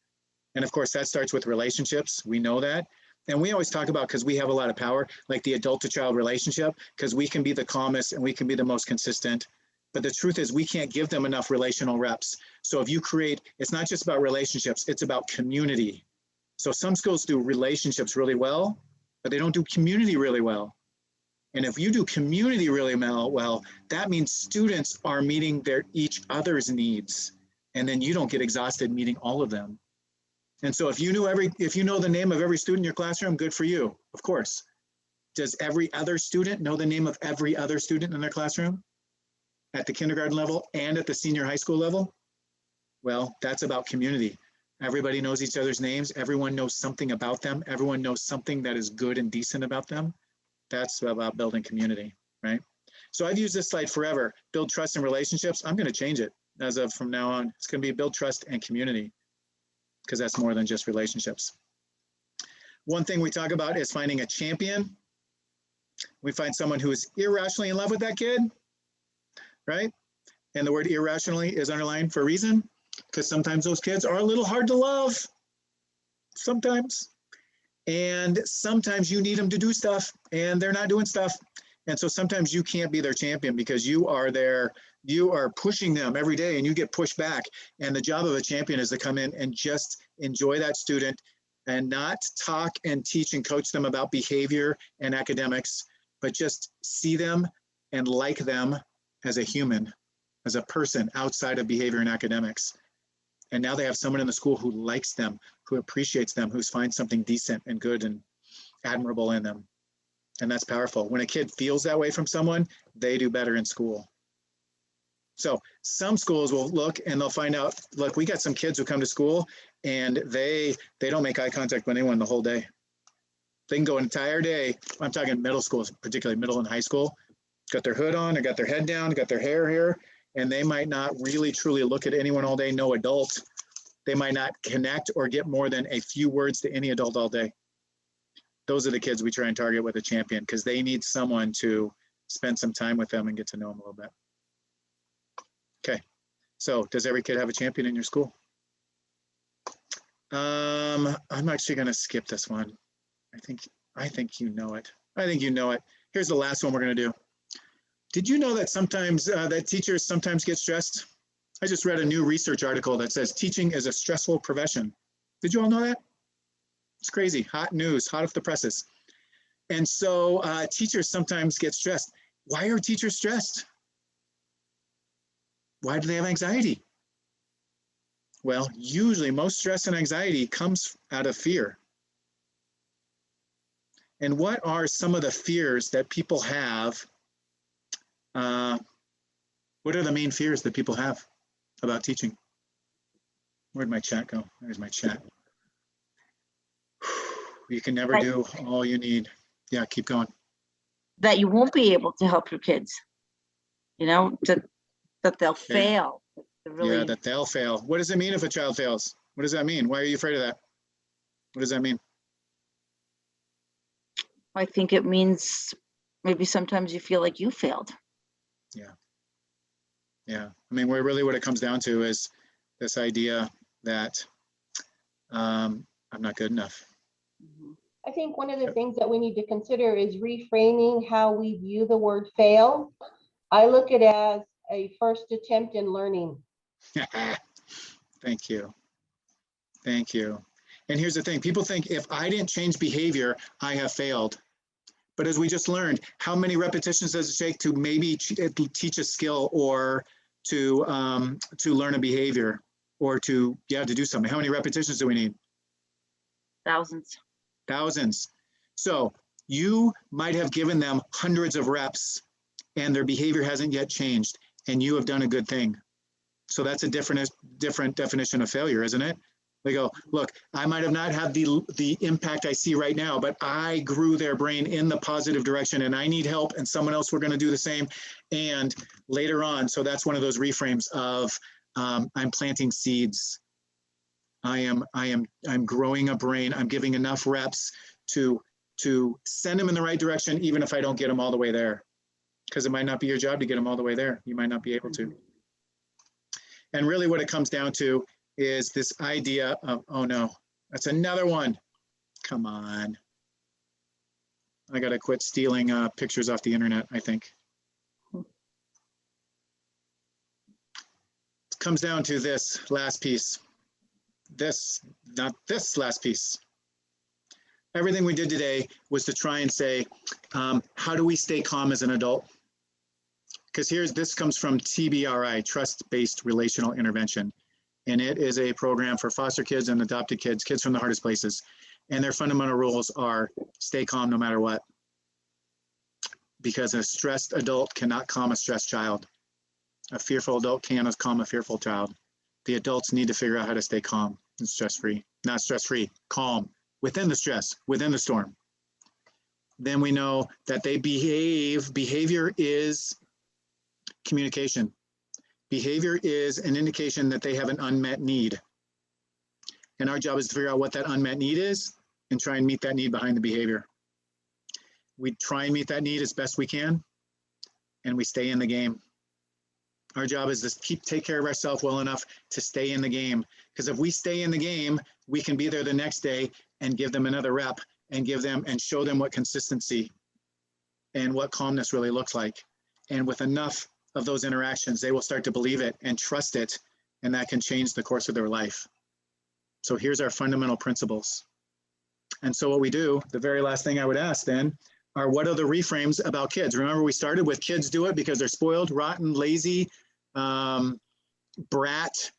D: And of course, that starts with relationships. We know that. And we always talk about, because we have a lot of power, like the adult to child relationship, because we can be the calmest and we can be the most consistent. But the truth is we can't give them enough relational reps. So if you create, it's not just about relationships, it's about community. So some schools do relationships really well, but they don't do community really well. And if you do community really well, that means students are meeting each other's needs. And then you don't get exhausted meeting all of them. And so if you know the name of every student in your classroom, good for you, of course. Does every other student know the name of every other student in their classroom? At the kindergarten level and at the senior high school level? Well, that's about community. Everybody knows each other's names. Everyone knows something about them. Everyone knows something that is good and decent about them. That's about building community, right? So I've used this slide forever. Build trust and relationships. I'm going to change it as of from now on. It's going to be build trust and community, because that's more than just relationships. One thing we talk about is finding a champion. We find someone who is irrationally in love with that kid, right? And the word irrationally is underlined for a reason, because sometimes those kids are a little hard to love. Sometimes. And sometimes you need them to do stuff and they're not doing stuff. And so sometimes you can't be their champion because you are pushing them every day and you get pushed back. And the job of a champion is to come in and just enjoy that student and not talk and teach and coach them about behavior and academics, but just see them and like them as a human, as a person outside of behavior and academics. And now they have someone in the school who likes them, who appreciates them, who finds something decent and good and admirable in them. And that's powerful. When a kid feels that way from someone, they do better in school. So some schools will look and they'll find out, look, we got some kids who come to school and they don't make eye contact with anyone the whole day. They can go an entire day. I'm talking middle schools, particularly middle and high school, got their hood on, or got their head down, got their hair here, and they might not really truly look at anyone all day, no adult. They might not connect or get more than a few words to any adult all day. Those are the kids we try and target with a champion because they need someone to spend some time with them and get to know them a little bit. Okay, so does every kid have a champion in your school? I'm actually gonna skip this one. I think you know it. I think you know it. Here's the last one we're gonna do. Did you know that sometimes that teachers sometimes get stressed? I just read a new research article that says teaching is a stressful profession. Did you all know that? It's crazy, hot news, hot off the presses. And so teachers sometimes get stressed. Why are teachers stressed? Why do they have anxiety? Well, usually most stress and anxiety comes out of fear. And what are some of the fears that people have? What are the main fears that people have about teaching? Where'd my chat go? There's my chat. You can never do all you need. Yeah, keep going.
G: That you won't be able to help your kids, you know, that they'll fail.
D: Yeah, that they'll fail. What does it mean if a child fails? What does that mean? Why are you afraid of that? What does that mean?
G: I think it means maybe sometimes you feel like you failed.
D: Yeah. Yeah. I mean, really what it comes down to is this idea that I'm not good enough.
I: I think one of the things that we need to consider is reframing how we view the word fail. I look at it as a first attempt in learning.
D: Thank you. Thank you. And here's the thing, people think if I didn't change behavior, I have failed. But as we just learned, how many repetitions does it take to maybe teach a skill or to learn a behavior or to do something? How many repetitions do we need?
G: Thousands.
D: Thousands. So you might have given them hundreds of reps and their behavior hasn't yet changed and you have done a good thing. So that's a different definition of failure, isn't it? They go, look, I might have not had the impact I see right now, but I grew their brain in the positive direction and I need help and someone else, we're going to do the same. And later on, so that's one of those reframes of I'm planting seeds. I'm growing a brain. I'm giving enough reps to send them in the right direction, even if I don't get them all the way there, because it might not be your job to get them all the way there. You might not be able to. And really what it comes down to is this idea of, oh no, that's another one. Come on. I got to quit stealing pictures off the internet, I think. It comes down to this last piece. Not this last piece. Everything we did today was to try and say, how do we stay calm as an adult? Because this comes from TBRI, Trust-Based Relational Intervention. And it is a program for foster kids and adopted kids, kids from the hardest places. And their fundamental rules are stay calm no matter what. Because a stressed adult cannot calm a stressed child. A fearful adult cannot calm a fearful child. The adults need to figure out how to stay calm and stress-free, not stress-free, calm, within the stress, within the storm. Then we know that they behave. Behavior is communication. Behavior is an indication that they have an unmet need. And our job is to figure out what that unmet need is and try and meet that need behind the behavior. We try and meet that need as best we can, and we stay in the game. Our job is to take care of ourselves well enough to stay in the game. Because if we stay in the game, we can be there the next day and give them another rep and give them and show them what consistency and what calmness really looks like. And with enough of those interactions, they will start to believe it and trust it, and that can change the course of their life. So here's our fundamental principles. And so what we do, the very last thing I would ask then, are what are the reframes about kids? Remember, we started with kids do it because they're spoiled, rotten, lazy, brat,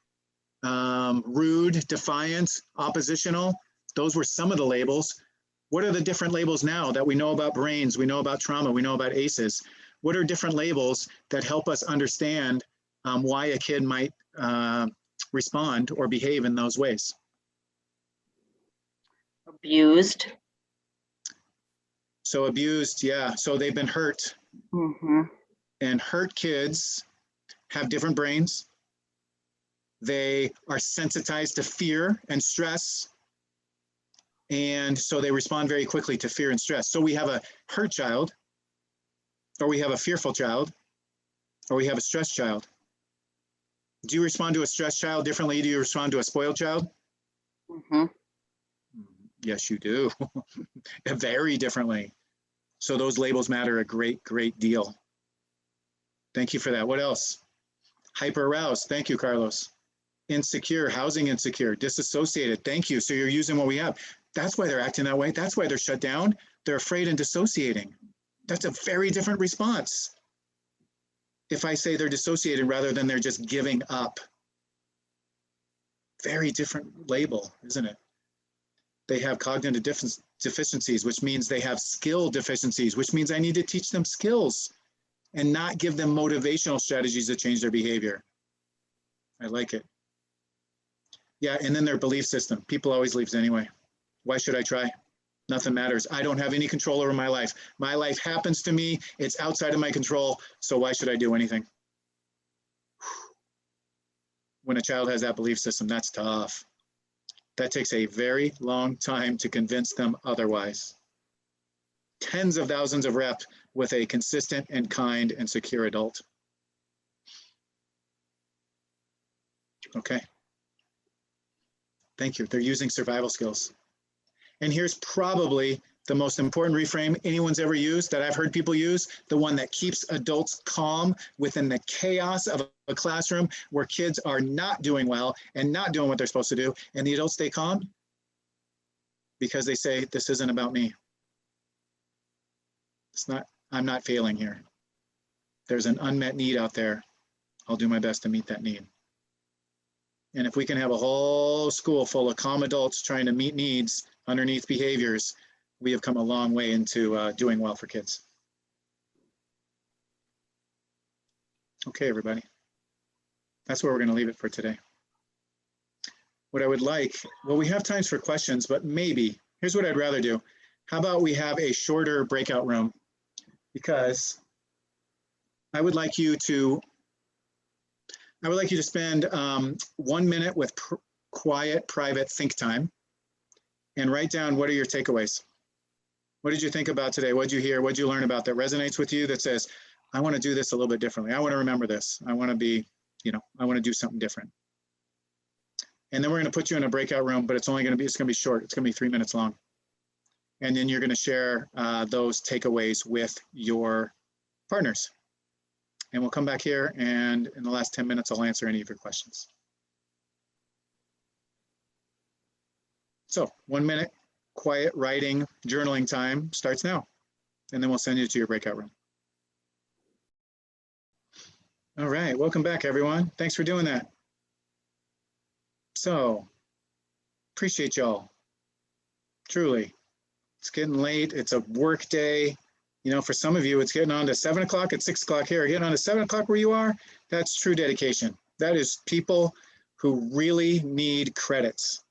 D: rude, defiant, oppositional. Those were some of the labels. What are the different labels now that we know about brains, we know about trauma, we know about ACEs? What are different labels that help us understand why a kid might respond or behave in those ways?
N: Abused.
D: So abused, yeah. So they've been hurt.
N: Mm-hmm.
D: And hurt kids have different brains. They are sensitized to fear and stress. And so they respond very quickly to fear and stress. So we have a hurt child, or we have a fearful child, or we have a stressed child. Do you respond to a stressed child differently? Do you respond to a spoiled child?
N: Mm-hmm.
D: Yes, you do. Very differently. So those labels matter a great, great deal. Thank you for that. What else? Hyper aroused. Thank you, Carlos. Insecure, housing insecure, disassociated. Thank you. So you're using what we have. That's why they're acting that way. That's why they're shut down. They're afraid and dissociating. That's a very different response. If I say they're dissociated rather than they're just giving up. Very different label, isn't it? They have cognitive deficiencies, which means they have skill deficiencies, which means I need to teach them skills and not give them motivational strategies to change their behavior. I like it. Yeah, and then their belief system. People always leave anyway. Why should I try? Nothing matters. I don't have any control over my life. My life happens to me. It's outside of my control. So why should I do anything? When a child has that belief system, that's tough. That takes a very long time to convince them otherwise. Tens of thousands of reps with a consistent and kind and secure adult. Okay. Thank you. They're using survival skills. And here's probably the most important reframe anyone's ever used that I've heard people use, the one that keeps adults calm within the chaos of a classroom where kids are not doing well and not doing what they're supposed to do, and the adults stay calm because they say, this isn't about me. It's not, I'm not failing here. There's an unmet need out there. I'll do my best to meet that need. And if we can have a whole school full of calm adults trying to meet needs underneath behaviors, we have come a long way into doing well for kids. Okay, everybody. That's where we're going to leave it for today. What I would like, well, we have times for questions, but maybe, here's what I'd rather do. How about we have a shorter breakout room? Because I would like you to spend 1 minute with quiet, private think time and write down what are your takeaways. What did you think about today? What did you hear? What did you learn about that resonates with you that says, I want to do this a little bit differently. I want to remember this. I want to be, I want to do something different. And then we're going to put you in a breakout room, but it's going to be short. It's going to be 3 minutes long. And then you're going to share those takeaways with your partners. And we'll come back here, and in the last 10 minutes, I'll answer any of your questions. So 1 minute quiet writing, journaling time starts now, and then we'll send you to your breakout room. All right, welcome back, everyone. Thanks for doing that. So, appreciate y'all, truly. It's getting late, it's a work day. For some of you, it's getting on to 7 o'clock, it's 6 o'clock here. Getting on to 7 o'clock where you are, that's true dedication. That is people who really need credits.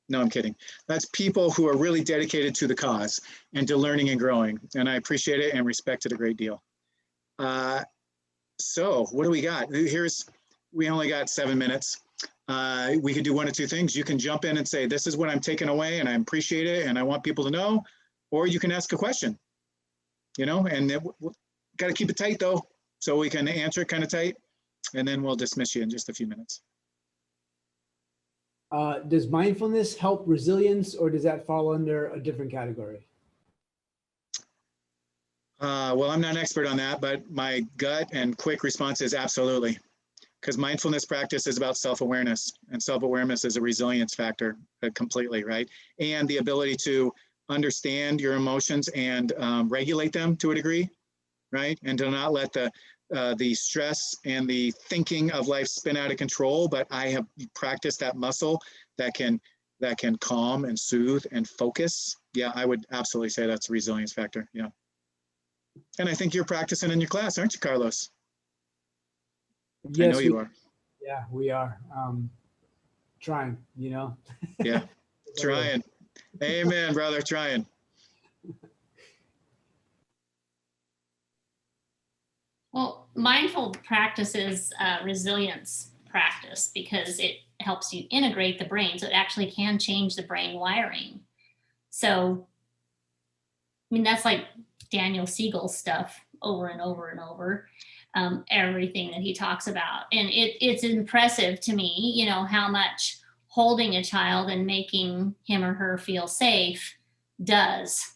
D: No, I'm kidding. That's people who are really dedicated to the cause and to learning and growing. And I appreciate it and respect it a great deal. So what do we got? We only got 7 minutes. We could do one of two things. You can jump in and say, this is what I'm taking away and I appreciate it and I want people to know, or you can ask a question, you know, and got to keep it tight though, so we can answer it kind of tight, and then we'll dismiss you in just a few minutes.
F: Does mindfulness help resilience, or does that fall under a different category?
D: Well, I'm not an expert on that, but my gut and quick response is absolutely. Because mindfulness practice is about self-awareness, and self-awareness is a resilience factor completely, right? And the ability to understand your emotions and regulate them to a degree, right? And to not let the stress and the thinking of life spin out of control, but I have practiced that muscle that can calm and soothe and focus. Yeah, I would absolutely say that's a resilience factor, yeah. And I think you're practicing in your class, aren't you, Carlos?
F: Yes,
D: I know you are.
F: Yeah, we are. Trying, you know?
D: Yeah, trying. Amen, brother, trying.
R: Well, mindful practice is resilience practice because it helps you integrate the brain. So it actually can change the brain wiring. So, I mean, that's like Daniel Siegel stuff over and over and over. Everything that he talks about. And it's impressive to me, you know, how much holding a child and making him or her feel safe does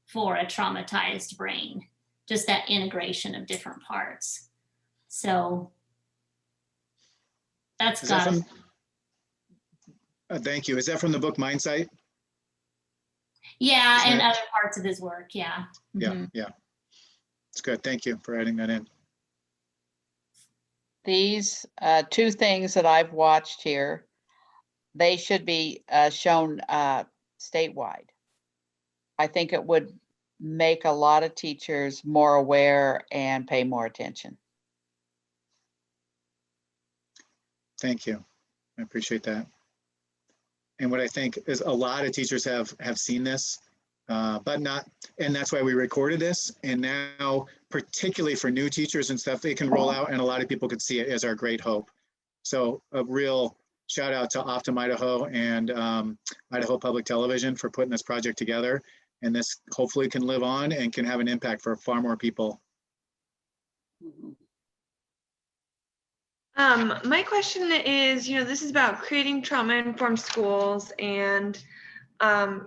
R: for a traumatized brain, just that integration of different parts. So that's got
D: thank you. Is that from the book Mindsight?
R: Yeah, and other parts of his work, yeah.
D: Yeah, yeah. It's good. Thank you for adding that in.
N: These two things that I've watched here, they should be shown statewide. I think it would make a lot of teachers more aware and pay more attention.
D: Thank you. I appreciate that. And what I think is a lot of teachers have seen this, but not, and that's why we recorded this. And now, particularly for new teachers and stuff, they can roll out and a lot of people can see it as our great hope. So a real shout out to Optum Idaho and Idaho Public Television for putting this project together. And this hopefully can live on and can have an impact for far more people.
S: My question is, you know, this is about creating trauma-informed schools, and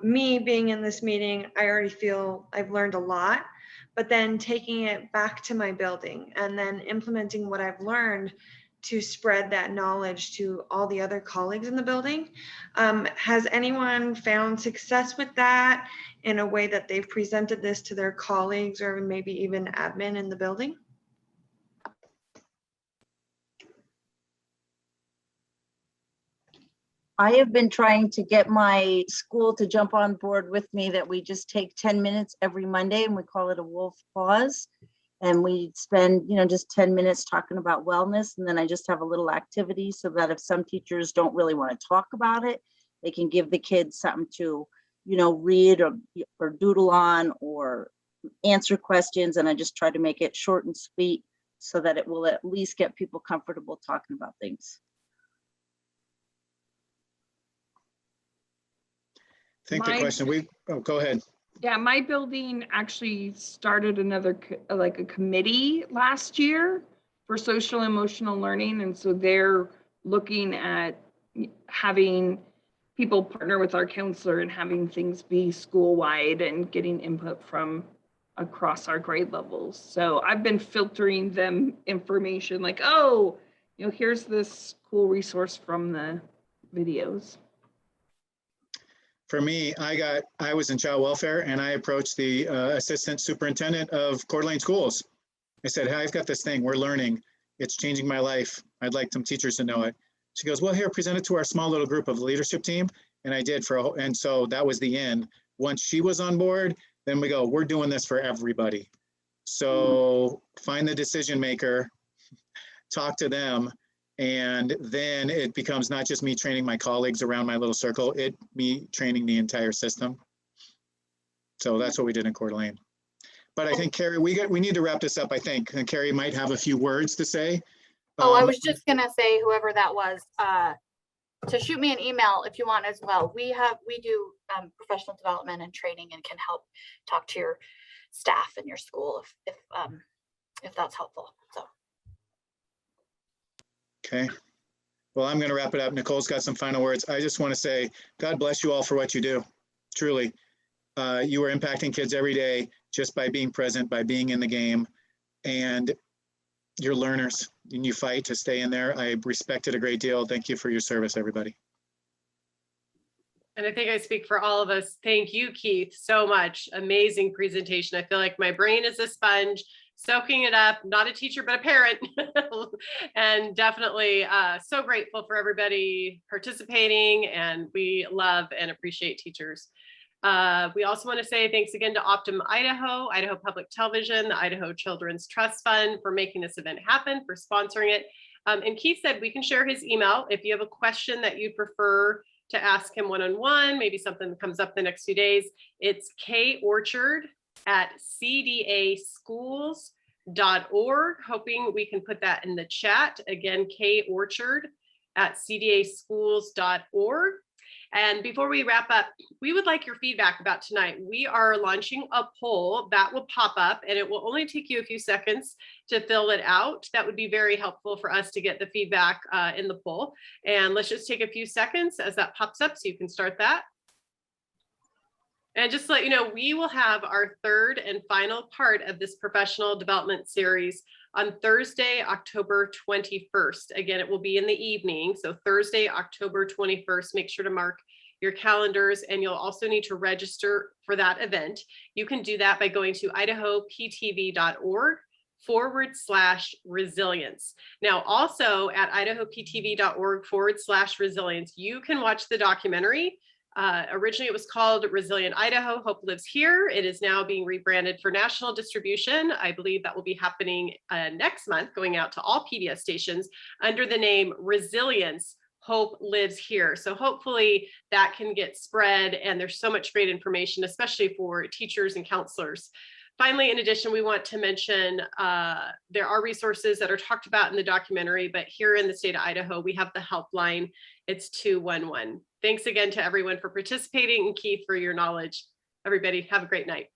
S: me being in this meeting, I already feel I've learned a lot, but then taking it back to my building and then implementing what I've learned to spread that knowledge to all the other colleagues in the building. Has anyone found success with that in a way that they've presented this to their colleagues or maybe even admin in the building?
G: I have been trying to get my school to jump on board with me that we just take 10 minutes every Monday and we call it a wolf pause. And we spend, you know, just 10 minutes talking about wellness. And then I just have a little activity so that if some teachers don't really want to talk about it, they can give the kids something to, you know, read or doodle on or answer questions. And I just try to make it short and sweet so that it will at least get people comfortable talking about things.
D: I think the question go ahead.
K: Yeah, my building actually started another like a committee last year for social emotional learning. And so they're looking at having people partner with our counselor and having things be school-wide and getting input from across our grade levels. So I've been filtering them information like, oh, you know, here's this cool resource from the videos.
D: For me, I was in child welfare and I approached the assistant superintendent of Coeur d'Alene schools. I said, hey, I've got this thing, we're learning. It's changing my life. I'd like some teachers to know it. She goes, well, here, present it to our small little group of leadership team. And I did and so that was the end. Once she was on board, then we go, we're doing this for everybody. So find the decision maker, talk to them, And then it becomes not just me training my colleagues around my little circle, me training the entire system. So that's what we did in Coeur d'Alene. But I think, Carrie, we need to wrap this up, I think. And Carrie might have a few words to say.
B: Oh, I was just gonna say, whoever that was, to shoot me an email if you want as well. We do professional development and training and can help talk to your staff in your school if that's helpful. So.
D: Okay. Well, I'm going to wrap it up. Nicole's got some final words. I just want to say, God bless you all for what you do. Truly, you are impacting kids every day just by being present, by being in the game, and you're learners and you fight to stay in there. I respect it a great deal. Thank you for your service, everybody.
A: And I think I speak for all of us. Thank you, Keith, so much. Amazing presentation. I feel like my brain is a sponge, soaking it up. Not a teacher, but a parent. And definitely so grateful for everybody participating. And we love and appreciate teachers. We also want to say thanks again to Optum Idaho, Idaho Public Television, the Idaho Children's Trust Fund for making this event happen, for sponsoring it. And Keith said we can share his email if you have a question that you'd prefer to ask him one-on-one, maybe something that comes up the next few days. It's korchard@cdaschools.org. Hoping we can put that in the chat. Again, korchard@cdaschools.org. And before we wrap up, we would like your feedback about tonight. We are launching a poll that will pop up, and it will only take you a few seconds to fill it out. That would be very helpful for us to get the feedback in the poll. And let's just take a few seconds as that pops up so you can start that. And just to let you know, we will have our third and final part of this professional development series on Thursday, October 21st. Again, it will be in the evening. So Thursday, October 21st, make sure to mark your calendars, and you'll also need to register for that event. You can do that by going to idahoptv.org/resilience. Now, also at idahoptv.org/resilience, you can watch the documentary. Originally, it was called Resilient Idaho, Hope Lives Here. It is now being rebranded for national distribution. I believe that will be happening next month, going out to all PBS stations under the name Resilience, Hope Lives Here. So hopefully that can get spread, and there's so much great information, especially for teachers and counselors. Finally, in addition, we want to mention there are resources that are talked about in the documentary, but here in the state of Idaho, we have the helpline. It's 211. Thanks again to everyone for participating, and Keith for your knowledge. Everybody have a great night.